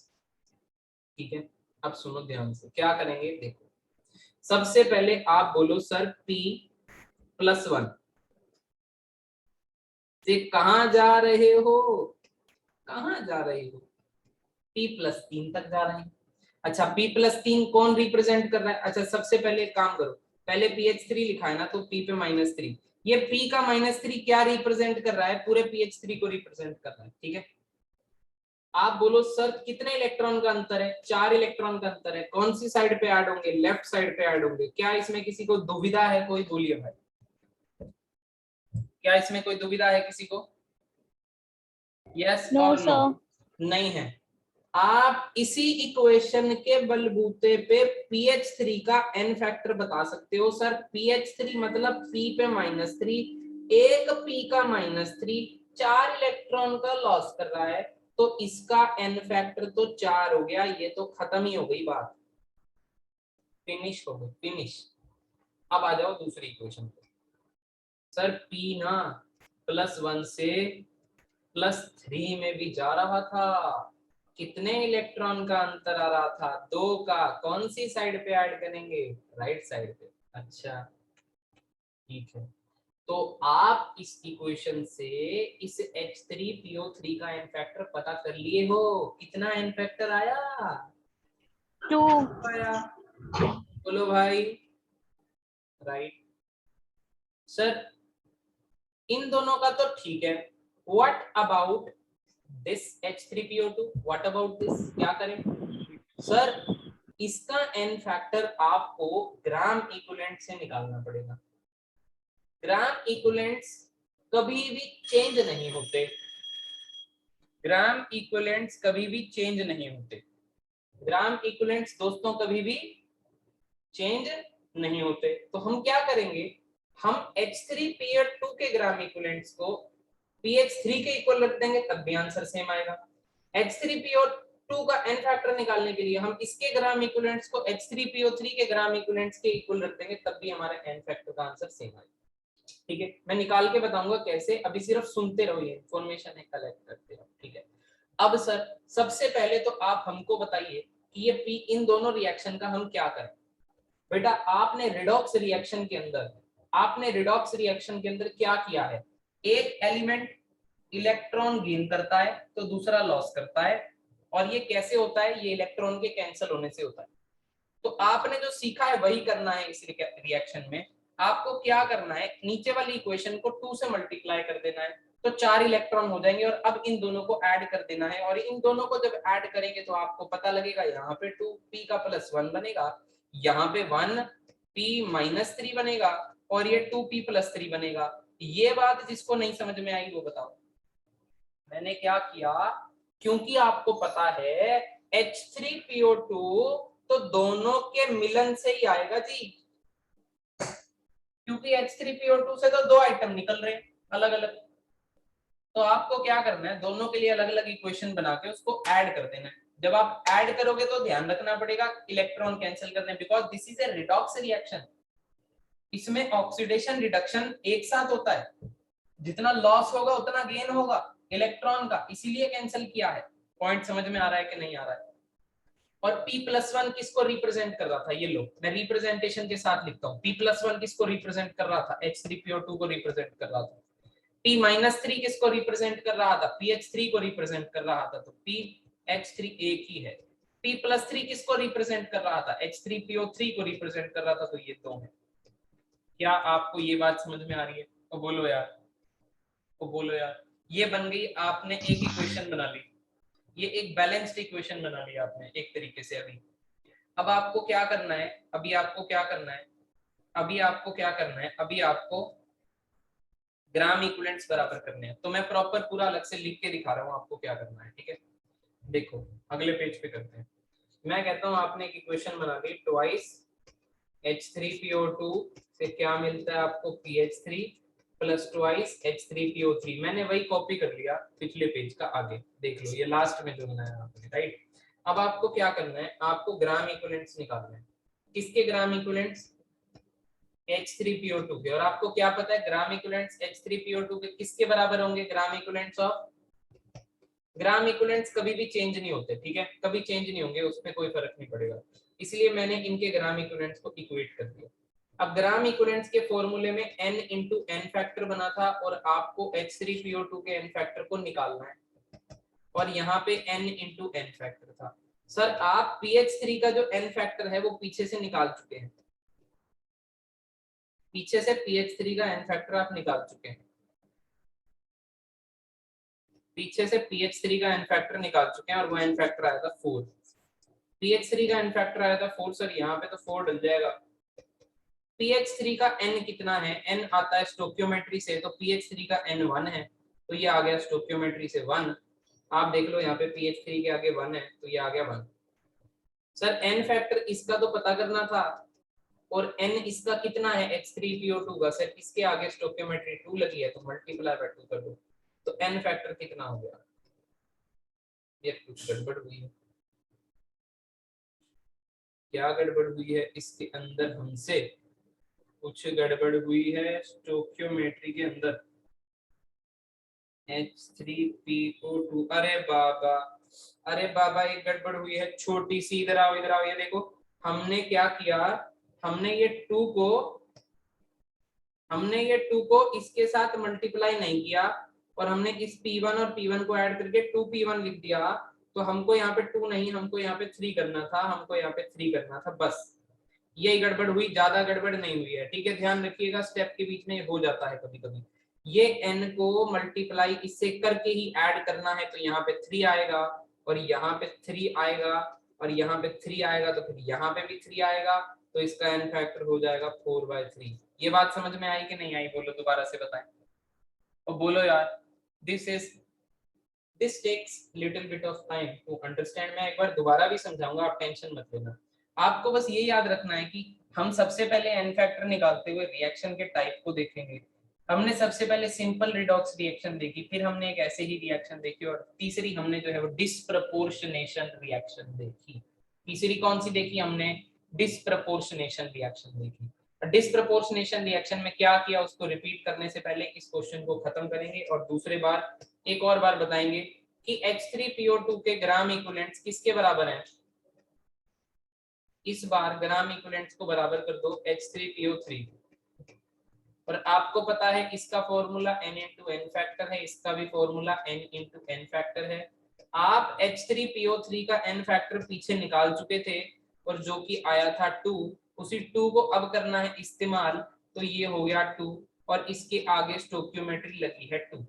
ठीक है, अब सुनो ध्यान से, क्या करेंगे देखो। सबसे पहले आप बोलो सर P+1 से कहां जा रहे हो, कहां जा रहे हो? P+3 तक जा रहे हैं। अच्छा, P+3 कौन रिप्रेजेंट कर रहा है? अच्छा सबसे पहले एक काम करो, पहले PH3 लिखा है ना, तो P पे -3, ये P का -3 क्या रिप्रेजेंट कर रहा है? पूरे PH3 को रिप्रेजेंट कर रहा है। ठीक है, आप बोलो सर कितने इलेक्ट्रॉन का अंतर है? 4 इलेक्ट्रॉन का अंतर है। कौन सी साइड पे ऐड होंगे? लेफ्ट साइड पे ऐड होंगे। क्या इसमें किसी को दुविधा है? कोई बोलिए भाई, क्या इसमें कोई दुविधा है किसी को? यस और नो? नहीं है। आप इसी इक्वेशन के बलबूते पे PH3 का n फैक्टर बता सकते हो। सर PH3 मतलब P पे -3, एक P का -3 4 इलेक्ट्रॉन का लॉस कर रहा है, तो इसका n फैक्टर तो 4 हो गया। ये तो खत्म ही हो गई बात, फिनिश हो गई, फिनिश। अब आ जाओ दूसरी इक्वेशन पे। सर P ना +1 से +3 में भी जा रहा था, कितने इलेक्ट्रॉन का अंतर आ रहा था? 2 का। कौन सी साइड पे ऐड करेंगे? राइट साइड पे। अच्छा ठीक है, तो आप इस इक्वेशन से इस H3PO3 का एन फैक्टर पता कर लिए हो। कितना एन फैक्टर आया? 2 आया, बोलो भाई। राइट सर, इन दोनों का तो ठीक है, what about this H3PO2? What about this? क्या करें सर? इसका एन फैक्टर आपको ग्राम इक्विवेलेंट से निकालना पड़ेगा। ग्राम इक्विवेलेंट्स कभी भी चेंज नहीं होते, ग्राम इक्विवेलेंट्स कभी भी चेंज नहीं होते, ग्राम इक्विवेलेंट्स दोस्तों कभी भी चेंज नहीं होते। तो हम क्या करेंगे, हम H3PO2 के ग्राम इक्विवेलेंट्स को PH3 के इक्वल रख देंगे, तब भी आंसर सेम आएगा। H3PO2 का एन फैक्टर निकालने के लिए हम इसके ग्राम इक्विवेलेंट्स को H3PO3 के ग्राम इक्विवेलेंट्स के इक्वल रख देंगे, तब भी हमारा एन फैक्टर का आंसर सेम आएगा। ठीक है, मैं निकाल के बताऊंगा कैसे, अभी सिर्फ सुनते रहो, ये इन्फॉर्मेशन है, कलेक्ट करते रहो। ठीक है, अब सर सबसे पहले तो आप हमको बताइए कि ये P इन दोनों रिएक्शन का हम क्या करें। बेटा आपने रिडॉक्स रिएक्शन के अंदर, आपने रिडॉक्स रिएक्शन के अंदर क्या किया है? एक एलिमेंट इलेक्ट्रॉन गेन करता है तो दूसरा लॉस करता है, और ये कैसे होता है? ये इलेक्ट्रॉन के कैंसिल होने से होता है। तो आपने जो सीखा है वही करना है इस रिएक्शन में। आपको क्या करना है, नीचे वाली इक्वेशन को 2 से मल्टीप्लाई कर देना है, तो 4 इलेक्ट्रॉन हो जाएंगे, और अब इन दोनों को ऐड कर देना है, और इन दोनों को जब ऐड करेंगे तो आपको पता लगेगा यहाँ पे 2P का +1 बनेगा, यहाँ पे 1p-3 बनेगा और ये 2p+3 बनेगा। ये बात जिसको नहीं समझ में आई वो बताओ। मैंने क्या किया, क्योंकि आपको पता है H3PO2 तो दोनों के मिलन से ही आएगा जी, क्योंकि H3PO2 से तो 2 आइटम निकल रहे हैं अलग अलग। तो आपको क्या करना है, दोनों के लिए अलग अलग इक्वेशन बना के उसको ऐड कर देना है। जब आप ऐड करोगे तो ध्यान रखना पड़ेगा इलेक्ट्रॉन कैंसिल करने, because this is a redox reaction. इसमें ऑक्सीडेशन रिडक्शन एक साथ होता है, जितना लॉस होगा उतना गेन होगा इलेक्ट्रॉन का, इसीलिए कैंसिल किया है। पॉइंट समझ में आ रहा है कि नहीं आ रहा है? और P+1 किसको रिप्रेजेंट कर रहा था, ये लो मैं रिप्रेजेंटेशन के साथ लिखता हूँ। P+1 किसको रिप्रेजेंट कर रहा था, H3PO2 को रिप्रेजेंट कर रहा था। P-3 किसको रिप्रेजेंट कर रहा था, PH3 को रिप्रेजेंट कर रहा था, तो PH3 एक ही है। P+3 किसको रिप्रेजेंट कर रहा था, H3PO3 को रिप्रेजेंट कर रहा था, तो ये 2 है। क्या आपको ये बात समझ में आ रही है? तो बोलो यार, तो बोलो यार। ये बन गई, आपने एक इक्वेशन बना ली, ये एक बैलेंस्ड इक्वेशन बना ली आपने एक तरीके से। अब आपको क्या करना है, अभी आपको क्या करना है, अभी आपको क्या करना है, अभी आपको ग्राम इक्विवेलेंट्स बराबर करने हैं। तो मैं प्रॉपर पूरा अलग से लिख के दिखा रहा हूँ आपको क्या करना है, ठीक है? देखो अगले पेज पे करते हैं। मैं कहता हूँ आपने एक इक्वेशन बना दी, ट्वाइस H3PO2 से क्या मिलता है आपको, PH3 प्लस ट्वाइस H3PO3। मैंने वही कॉपी कर लिया पिछले पेज का, आगे देख लो, ये लास्ट में जो बनाया आपने, राइट? अब आपको क्या करना है, आपको ग्राम इक्विवेलेंट्स निकालना है। किसके ग्राम इक्विवेलेंट्स, H3PO2 के। और आपको क्या पता है ग्राम इक्विवेलेंट्स H3PO2 के किसके बराबर होंगे, ग्राम इक्विवेलेंट्स ऑफ, ग्राम इक्विवेलेंट्स कभी भी चेंज नहीं होते, ठीक है? कभी चेंज नहीं होंगे, उसमें कोई फर्क नहीं पड़ेगा, इसलिए मैंने इनके ग्राम इक्विवेलेंट्स को इक्वेट कर दिया। अब ग्राम इक्विवेलेंट्स के फॉर्मूले में n इंटू n फैक्टर बना था और आपको H3PO2 के n फैक्टर को निकालना है, और यहाँ पे n इंटू n फैक्टर था। सर आप PH3 का जो n फैक्टर है वो पीछे से निकाल चुके हैं, पीछे से PH3 का n फैक्टर आप निकाल चुके हैं, पीछे से PH3 का n फैक्टर निकाल चुके हैं, और वो n फैक्टर आया था 4। PH3 का n फैक्टर आया था 4, सर यहाँ पे तो 4 डल जाएगा। PH3 का n कितना है, n आता है स्टोक्योमेट्री से, तो PH3 का n 1 है, तो ये आ गया स्टोक्योमेट्री से 1। आप देख लो यहाँ पे PH3 के आगे 1 है, तो ये आ गया 1। सर n फैक्टर इसका तो पता करना था, और n इसका कितना है H3PO2 का, सर इसके आगे स्टोक्योमेट्री 2 लगी है, तो मल्टीप्लाई बाय 2 कर दो, तो n फैक्टर कितना हो गया। ये कुछ गड़बड़ हुई है, क्या गड़बड़ हुई है इसके अंदर, हमसे कुछ गड़बड़ हुई है स्टोक्योमेट्री के अंदर। H3PO2, अरे बाबा, अरे बाबा, ये गड़बड़ हुई है छोटी सी। इधर आओ, इधर आओ, ये देखो हमने क्या किया, हमने ये 2 को इसके साथ मल्टीप्लाई नहीं किया, और हमने इस P1 और P1 को ऐड करके 2P1 लिख दिया। तो हमको यहाँ पे 2 नहीं, हमको यहाँ पे 3 करना था, हमको यहाँ पे 3 करना था, बस यही गड़बड़ हुई, ज्यादा गड़बड़ नहीं हुई है, ठीक है? ध्यान रखिएगा, स्टेप के बीच में हो जाता है कभी कभी। ये n को मल्टीप्लाई इससे करके ही ऐड करना है, तो यहाँ पे 3 आएगा, और यहाँ पे 3 आएगा, और यहाँ पे 3 आएगा, तो फिर यहाँ पे भी 3 आएगा, तो इसका n फैक्टर हो जाएगा 4/3। ये बात समझ में आई कि नहीं आई, बोलो दोबारा से बताएं, और बोलो यार। This takes little bit of time to understand. मैं एक बार दोबारा भी समझाऊंगा, आप टेंशन मत लेना। आपको बस ये याद रखना है कि हम सबसे पहले n फैक्टर निकालते हुए रिएक्शन के टाइप को देखेंगे। हमने सबसे पहले सिंपल रिडॉक्स रिएक्शन देखी, फिर हमने एक ऐसे ही रिएक्शन देखी, और तीसरी हमने जो है वो डिस्प्रपोर्शनेशन रिएक्शन देखी। तीसरी कौन सी देखी हमने, डिस्प्रपोर्शनेशन रिएक्शन देखी। डिस्प्रपोर्शनेशन रिएक्शन में क्या किया, उसको रिपीट करने से पहले इस क्वेश्चन को खत्म करेंगे, और दूसरे बार एक और बार बताएंगे कि H3PO2 के ग्राम इक्विवेलेंट्स किसके बराबर हैं। इस बार ग्राम इक्विवेलेंट्स को बराबर कर दो H3PO3, और आपको पता है इसका formula n into n factor है, इसका भी formula n into n factor है। आप H3PO3 का n फैक्टर पीछे निकाल चुके थे, और जो कि आया था 2, उसी 2 को अब करना है इस्तेमाल, तो ये हो गया 2, और इसके आगे स्टोक्योमेट्री लगी है 2।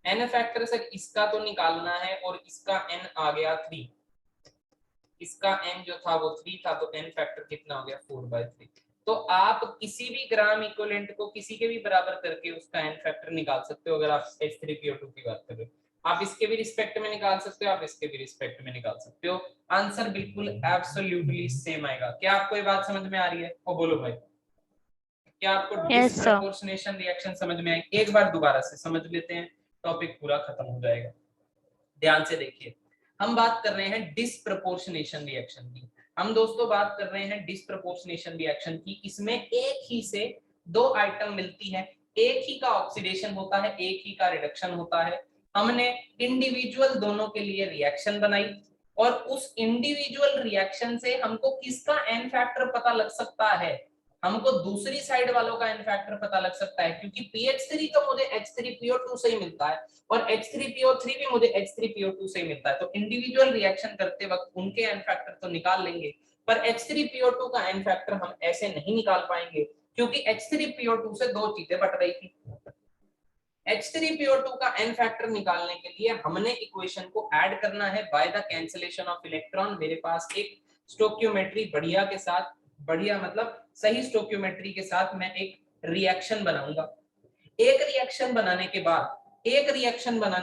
n फैक्टर सर इसका तो निकालना है, और इसका n आ गया 3, इसका n जो था वो 3 था, तो n फैक्टर कितना हो गया 4/3। तो आप किसी भी ग्राम इक्विवेलेंट को किसी के भी बराबर करके उसका n फैक्टर निकाल सकते हो। अगर आप H3PO2 की बात कर रहे हो, आप इसके भी रिस्पेक्ट में निकाल सकते हो, आप इसके भी रिस्पेक्ट में निकाल सकते हो। आंसर बिल्कुल एब्सोल्युटली सेम आएगा। क्या आपको ये बात समझ में आ रही है? ओ बोलो भाई, क्या आपको Yes, sir. डिस्प्रपोर्शनेशन रिएक्शन समझ में आई? एक बार दोबारा से समझ लेते हैं, टॉपिक पूरा खत्म हो जाएगा। ध्यान से देखिए, हम बात कर रहे हैं डिस्प्रपोर्शनेशन रिएक्शन की। हम दोस्तों बात कर रहे हैं डिस्प्रपोर्शनेशन रिएक्शन की। इसमें एक ही से दो आइटम मिलती है, एक ही का ऑक्सीडेशन होता है, एक ही का रिडक्शन होता है। हमने इंडिविजुअल दोनों के लिए रिएक्शन बनाई और उस इंडिविजुअल रिएक्शन से हमको किसका एन फैक्टर पता लग सकता है? हमको दूसरी साइड वालों का एन फैक्टर पता लग सकता है, क्योंकि PH3 तो मुझे H3PO2 से ही मिलता है और H3PO3 भी मुझे H3PO2 से ही मिलता है। तो इंडिविजुअल रिएक्शन करते वक्त उनके एन फैक्टर तो निकाल लेंगे, पर H3PO2 का एन फैक्टर हम ऐसे नहीं निकाल पाएंगे, क्योंकि H3PO2 से दो चीजें बट रही थी। H3PO2 का एन फैक्टर निकालने के लिए हमने इक्वेशन को ऐड करना है by the cancellation of electron. मेरे पास एक स्टोक्योमेट्री बढ़िया के साथ, बढ़िया मतलब सही स्टोक्योमेट्री के साथ मैं एक रिएक्शन बनाऊंगा। एक रिएक्शन बनाने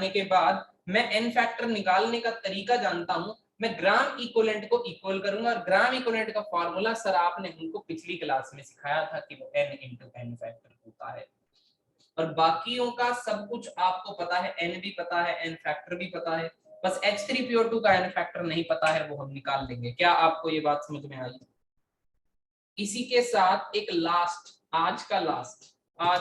के बाद मैं एन फैक्टर निकालने का तरीका जानता हूं। मैं ग्राम इक्विवेलेंट को इक्वल करूंगा और ग्राम इक्विवेलेंट का फॉर्मूला सर आपने हमको पिछली क्लास में सिखाया था कि वो n into n फैक्टर होता है। और बाकियों का सब कुछ आपको पता है, n भी पता है, n फैक्टर भी पता है, बस H3PO2 का n फैक्टर नहीं पता है, वो हम निकाल लेंगे। क्या आपको ये बात समझ में आई? इसी के साथ एक लास्ट, आज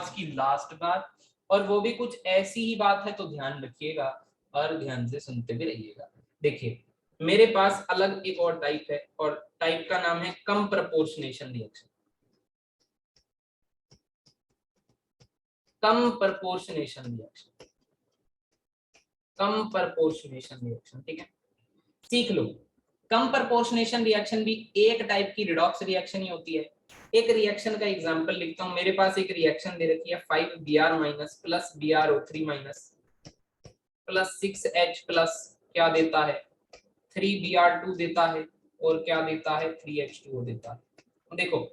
की लास्ट बात, और वो भी कुछ ऐसी ही बात है, तो ध्यान रखिएगा और ध्यान से सुनते भी रहिएगा। देखिए, मेरे पास अलग एक और टाइप है, और टाइप का नाम है कम प्रपोर्शनेशन रिएक्शन। कम प्रपोर्शनेशन रिएक्शन, ठीक है, सीख लो। कम प्रपोर्शनेशन रिएक्शन भी एक टाइप की रिडॉक्स रिएक्शन ही होती है। एक रिएक्शन का एग्जांपल लिखता हूं। मेरे पास एक रिएक्शन दे रखी है 5Br- plus BrO3- plus 6H plus क्या देता है 3Br2 देता है, और क्या देता है 3H2O देता है। देखो,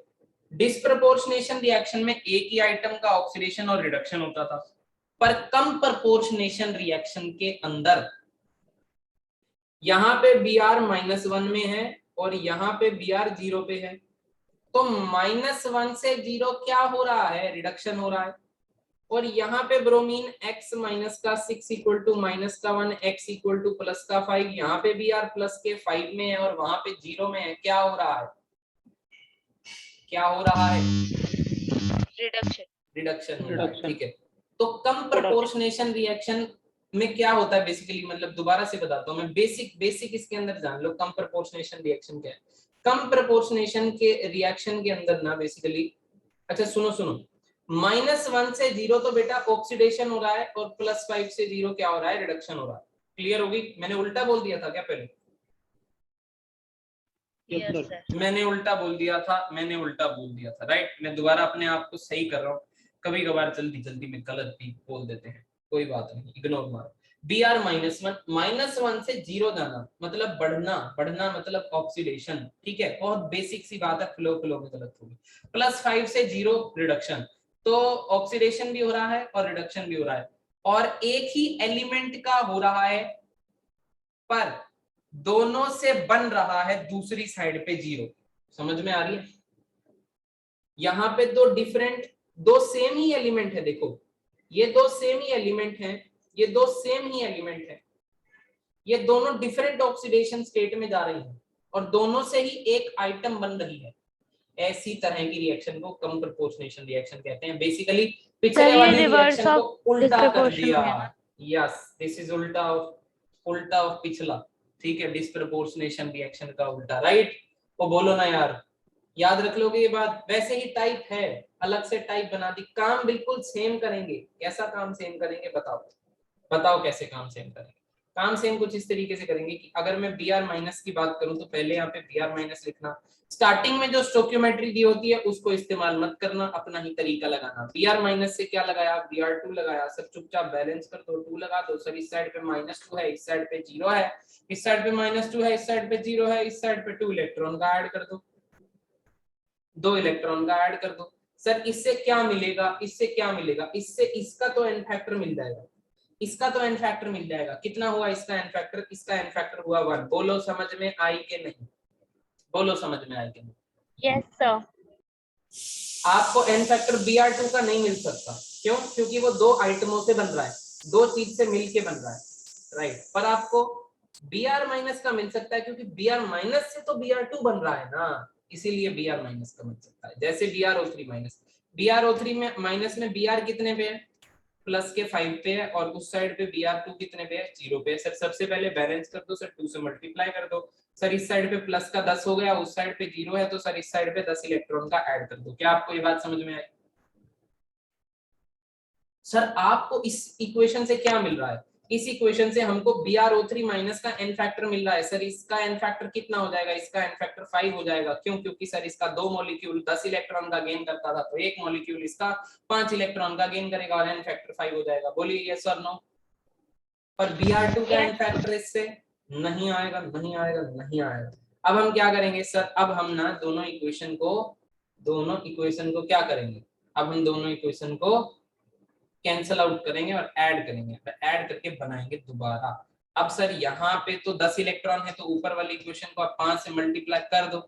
डिस्प्रपोर्शनेशन रिएक्शन में एक ही आइटम का ऑक्सीडेशन और रिडक्शन होता था, पर कम प्रपोर्शनेशन रिएक्शन के अंदर यहाँ पे Br-1 में है और यहाँ पे Br 0 पे है, तो -1 से 0 क्या हो रहा है, रिडक्शन हो रहा है। और यहाँ पे ब्रोमीन x माइनस का 6 इक्वल टू माइनस का 1, x इक्वल टू प्लस का 5, यहाँ पे Br प्लस के 5 में है और वहां पे 0 में है। क्या हो रहा है, क्या हो रहा है? रिडक्शन हो रहा है, ठीक है। तो कम प्रपोर्शनेशन रिएक्शन में क्या होता है बेसिकली, मतलब दोबारा से बताता हूँ मैं, बेसिक इसके अंदर जान लो। कम प्रपोर्शनेशन रिएक्शन क्या है? कम प्रपोर्शनेशन के रिएक्शन के अंदर ना बेसिकली, अच्छा सुनो, -1 से 0 तो बेटा ऑक्सीडेशन हो रहा है, और +5 से 0 क्या हो रहा है, रिडक्शन हो रहा है। क्लियर होगी? मैंने उल्टा बोल दिया था क्या पहले? मैंने उल्टा बोल दिया था, राइट। मैं दोबारा अपने आप को सही कर रहा हूँ, कभी कभार जल्दी में गलत भी बोल देते हैं, कोई बात नहीं, इग्नोर मारो। Br-1 से 0 जाना मतलब बढ़ना मतलब ऑक्सीडेशन, ठीक है, बहुत बेसिक सी बात है, फ्लो में गलत होगी। +5 से 0 रिडक्शन, तो ऑक्सीडेशन भी हो रहा है और रिडक्शन भी हो रहा है, और एक ही एलिमेंट का हो रहा है, पर दोनों से बन रहा है दूसरी साइड पे 0। समझ में आ रही है? यहाँ पे दो सेम ही एलिमेंट है, देखो ये दो सेम ही एलिमेंट हैं, ये दोनों डिफरेंट ऑक्सीडेशन स्टेट में जा रही हैं और दोनों से ही एक आइटम बन रही है। ऐसी तरह की रिएक्शन को कम प्रपोर्शनेशन रिएक्शन कहते हैं। बेसिकली पिछले वाली रिएक्शन को उल्टा कर दिया। यस, दिस इज उल्टा ऑफ पिछला, ठीक है, डिस्प्रपोर्शनेशन रिएक्शन का उल्टा, राइट। वो बोलो ना यार, याद रख लोगे ये बात। वैसे ही टाइप है, अलग से टाइप बना दी, काम बिल्कुल सेम करेंगे। कैसा काम सेम करेंगे बताओ कैसे काम सेम करेंगे। काम सेम कुछ इस तरीके से करेंगे कि अगर मैं बी आर माइनस की बात करूं तो पहले यहाँ पे बी आर माइनस लिखना, स्टार्टिंग में जो स्टोक्योमेट्री दी होती है उसको इस्तेमाल मत करना, अपना ही तरीका लगाना। बी आर माइनस से क्या लगाया, बी आर टू लगाया, सर चुपचाप बैलेंस कर दो, 2 लगा दो, सर इस साइड पे -2 है, इस साइड पे 0 है, इस साइड पे -2 है, इस साइड पे 0 है, इस साइड पे 2 इलेक्ट्रॉन का ऐड कर दो, 2 इलेक्ट्रॉन का ऐड कर दो। सर इससे क्या मिलेगा, इससे क्या मिलेगा, इससे इसका तो एन फैक्टर मिल जाएगा, इसका तो एन फैक्टर मिल जाएगा। कितना हुआ इसका एन फैक्टर, इसका एन फैक्टर हुआ 1। बोलो समझ में आई कि नहीं, बोलो समझ में आई कि नहीं। Yes, sir. आपको एन फैक्टर Br2 का नहीं मिल सकता, क्यों, क्योंकि वो 2 आइटमों से बन रहा है, 2 चीज से मिलके बन रहा है, राइट। पर आपको Br माइनस का मिल सकता है, क्योंकि Br माइनस से तो Br2 बन रहा है ना, इसीलिए Br माइनस का मिल सकता है। जैसे BrO3 माइनस, BrO3 में माइनस में Br कितने पे है, प्लस के 5 पे है, और उस साइड पे Br2 कितने पे है, 0 पे है। सर सबसे पहले बैलेंस कर दो, सर 2 से मल्टीप्लाई कर दो, सर इस साइड पे प्लस का 10 हो गया, उस साइड पे 0 है, तो सर इस साइड पे 10 इलेक्ट्रॉन का ऐड कर दो। क्या आपको ये बात समझ में आई? सर आपको इस इक्वेशन से क्या मिल रहा है, इस इक्वेशन से हमको BrO3 माइनस का एन फैक्टर मिल रहा है। सर इसका एन फैक्टर कितना हो जाएगा, इसका एन फैक्टर 5 हो जाएगा, क्यों, क्योंकि सर इसका 2 मॉलिक्यूल 10 इलेक्ट्रॉन का गेन करता था, तो एक मॉलिक्यूल इसका 5 इलेक्ट्रॉन का गेन करेगा और एन फैक्टर 5 हो जाएगा। बोलिए यस और नो। पर Br2 का एन फैक्टर इससे नहीं आएगा, नहीं आएगा, नहीं आएगा। अब हम क्या करेंगे सर, अब हम ना दोनों इक्वेशन को क्या करेंगे, अब हम दोनों इक्वेशन को कैंसल आउट करेंगे और ऐड करेंगे, ऐड करके बनाएंगे दोबारा। अब सर यहाँ पे तो 10 इलेक्ट्रॉन है, तो ऊपर वाली इक्वेशन को आप 5 से मल्टीप्लाई कर दो।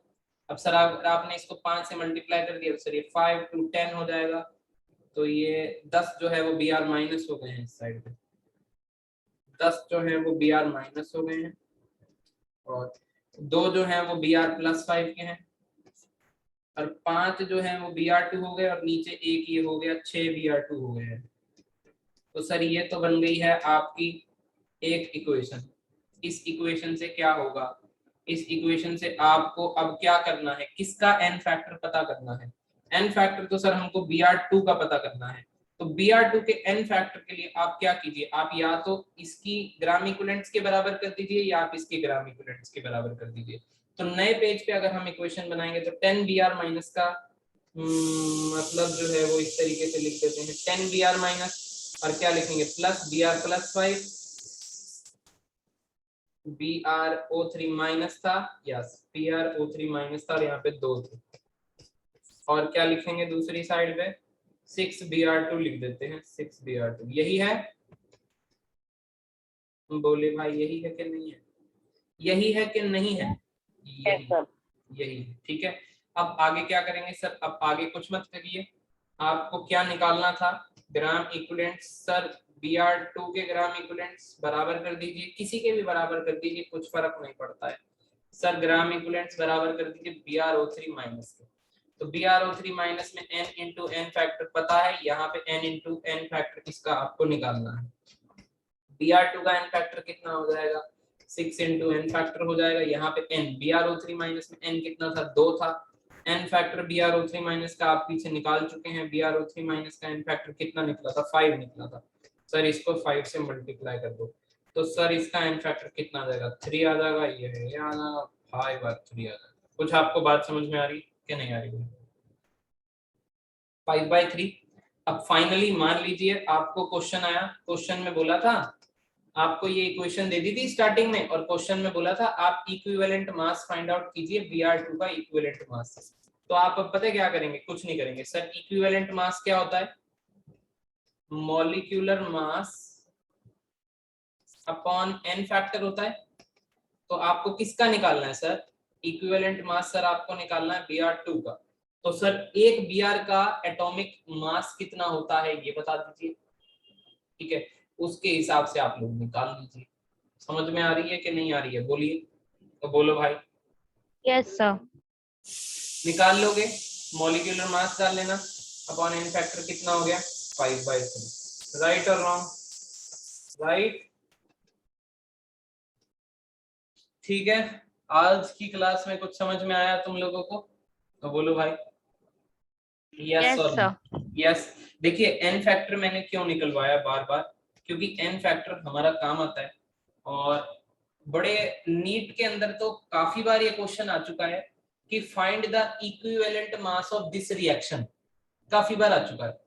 अब सर आपने इसको 5 से मल्टीप्लाई कर दिया, तो सर ये 5 × 10 हो जाएगा, तो ये 10 जो है वो Br माइनस हो गए हैं, इस साइड पे 10 जो है वो Br माइनस हो गए हैं, और 2 जो है वो Br +5 के हैं, और 5 जो है वो Br2 हो गए, और नीचे एक ये हो गया, 6 Br2 हो गए हैं। तो सर ये तो बन गई है आपकी एक इक्वेशन। इस इक्वेशन से क्या होगा, इस इक्वेशन से आपको अब क्या करना है, किसका एन फैक्टर पता करना है। एन फैक्टर तो सर हमको Br2 का पता करना है, तो Br2 के एन फैक्टर के लिए आप क्या कीजिए, आप या तो इसकी ग्राम इक्विवेलेंट्स के बराबर कर दीजिए, या आप इसके ग्राम इक्विवेलेंट्स के बराबर कर दीजिए। तो नए पेज पे अगर हम इक्वेशन बनाएंगे तो 10 Br माइनस का मतलब जो है वो इस तरीके से लिख देते हैं, 10 Br माइनस, और क्या लिखेंगे, प्लस Br +5, BrO3 माइनस था, यस BrO3 माइनस था, और यहाँ पे 2 थे, और क्या लिखेंगे दूसरी साइड पे 6 Br2 लिख देते हैं, 6 Br2। यही है, बोले भाई यही है कि नहीं है, यही है कि नहीं है, यही है, ठीक है। अब आगे क्या करेंगे सर, अब आगे कुछ मत करिए, आपको क्या निकालना था, ग्राम इक्विवेलेंट्स। सर Br2 के ग्राम इक्विवेलेंट्स बराबर कर दीजिए, किसी के भी बराबर कर दीजिए, कुछ फर्क नहीं पड़ता है। सर ग्राम इक्विवेलेंट्स बराबर कर दीजिए BrO3 माइनस के, तो BrO3 माइनस में n इंटू एन फैक्टर पता है, यहाँ पे n इंटू एन फैक्टर इसका आपको निकालना है। Br2 का एन फैक्टर कितना हो जाएगा, 6 इंटू एन फैक्टर हो जाएगा, यहाँ पे n, BrO3 माइनस में n कितना था, 2 था, एन फैक्टर BrO3 माइनस का आप पीछे निकाल चुके हैं, BrO3 माइनस का एन फैक्टर कितना निकला था, 5 निकला था। सर इसको 5 से मल्टीप्लाई कर दो, तो सर इसका एन फैक्टर कितना आ जाएगा, 3 आ जाएगा, ये आ जाएगा 5 और 3 आ जाएगा। कुछ आपको बात समझ में आ रही कि नहीं आ रही है? 5/3। अब फाइनली मान लीजिए आपको क्वेश्चन आया, क्वेश्चन में बोला था आपको ये इक्वेशन दे दी थी स्टार्टिंग में, और क्वेश्चन में बोला था आप इक्विवेलेंट मास फाइंड आउट कीजिए Br2 का इक्विवेलेंट मास। तो आप अब पता है क्या करेंगे, कुछ नहीं करेंगे सर, इक्विवेलेंट मास क्या होता है, molecular mass upon n factor होता है। तो आपको किसका निकालना है सर, इक्विवेलेंट मास सर आपको निकालना है Br2 का। तो सर एक Br का एटॉमिक मास कितना होता है ये बता दीजिए, ठीक है, उसके हिसाब से आप लोग निकाल लीजिए। समझ में आ रही है कि नहीं आ रही है, बोलिए, तो बोलो भाई। Yes, sir. निकाल लोगे, मॉलिक्यूलर मास डाल लेना, अपॉन एन फैक्टर कितना हो गया, 5/3। राइट और रॉन्ग, राइट, ठीक है। आज की क्लास में कुछ समझ में आया तुम लोगों को, तो बोलो भाई यस और नो। यस, देखिए एन फैक्टर मैंने क्यों निकलवाया बार बार, क्योंकि एन फैक्टर हमारा काम आता है। और बड़े नीट के अंदर तो काफी बार ये क्वेश्चन आ चुका है कि find the equivalent mass of this reaction, काफी बार आ चुका है।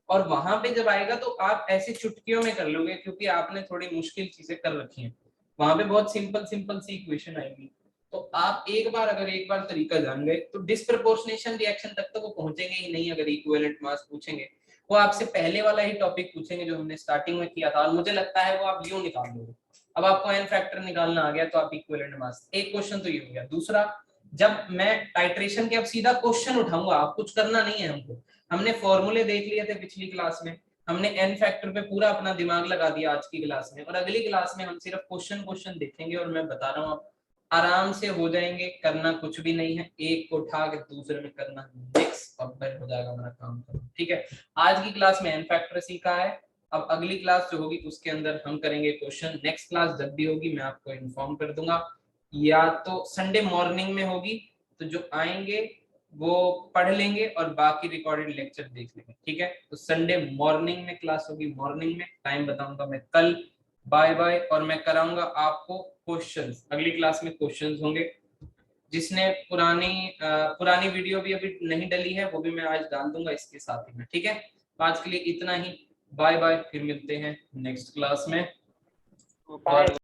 और वहां पे जब आएगा तो आप ऐसे चुटकियों में कर लोगे क्योंकि आपने थोड़ी मुश्किल चीजें कर रखी हैं। वहां पे बहुत सिंपल सिंपल सी इक्वेशन आएगी, तो आप एक बार तरीका जान गए तो डिस्प्रपोर्शनेशन रिएक्शन तक तो वो पहुंचेंगे ही नहीं। अगर इक्विवेलेंट मास पूछेंगे वो आपसे पहले वाला ही टॉपिक पूछेंगे जो हमने स्टार्टिंग में किया था, और मुझे लगता है वो आप यूं निकाल दोगे। अब आपको एन फैक्टर निकालना आ गया तो आप इक्विवेलेंट मास, एक क्वेश्चन तो ये हो गया। दूसरा, जब मैं टाइट्रेशन के अब सीधा क्वेश्चन उठाऊंगा, आप कुछ करना नहीं है हमको, हमने फॉर्मूले देख लिए थे पिछली क्लास में, हमने एन फैक्टर पे पूरा अपना दिमाग लगा दिया आज की क्लास में, और अगली क्लास में हम सिर्फ क्वेश्चन देखेंगे। और मैं बता रहा हूँ आप आराम से हो जाएंगे, करना कुछ भी नहीं है, एक को उठा के दूसरे में करना नेक्स्ट, अब हो जाएगा हमारा काम। ठीक है, आज की क्लास में एन फैक्टर सीखा है। अब अगली क्लास जो होगी उसके अंदर हम करेंगे क्वेश्चन। नेक्स्ट क्लास जब भी होगी मैं आपको इन्फॉर्म कर दूंगा, या तो संडे मॉर्निंग में होगी, तो जो आएंगे वो पढ़ लेंगे और बाकी रिकॉर्डेड लेक्चर देख लेंगे। ठीक है, तो संडे मॉर्निंग में क्लास होगी, मॉर्निंग में टाइम बताऊंगा मैं कल। Bye bye. और मैं कराऊंगा आपको क्वेश्चंस, अगली क्लास में क्वेश्चंस होंगे। जिसने पुरानी वीडियो भी अभी नहीं डली है वो भी मैं आज डाल दूंगा इसके साथ ही में। ठीक है, आज के लिए इतना ही, बाय बाय, फिर मिलते हैं नेक्स्ट क्लास में।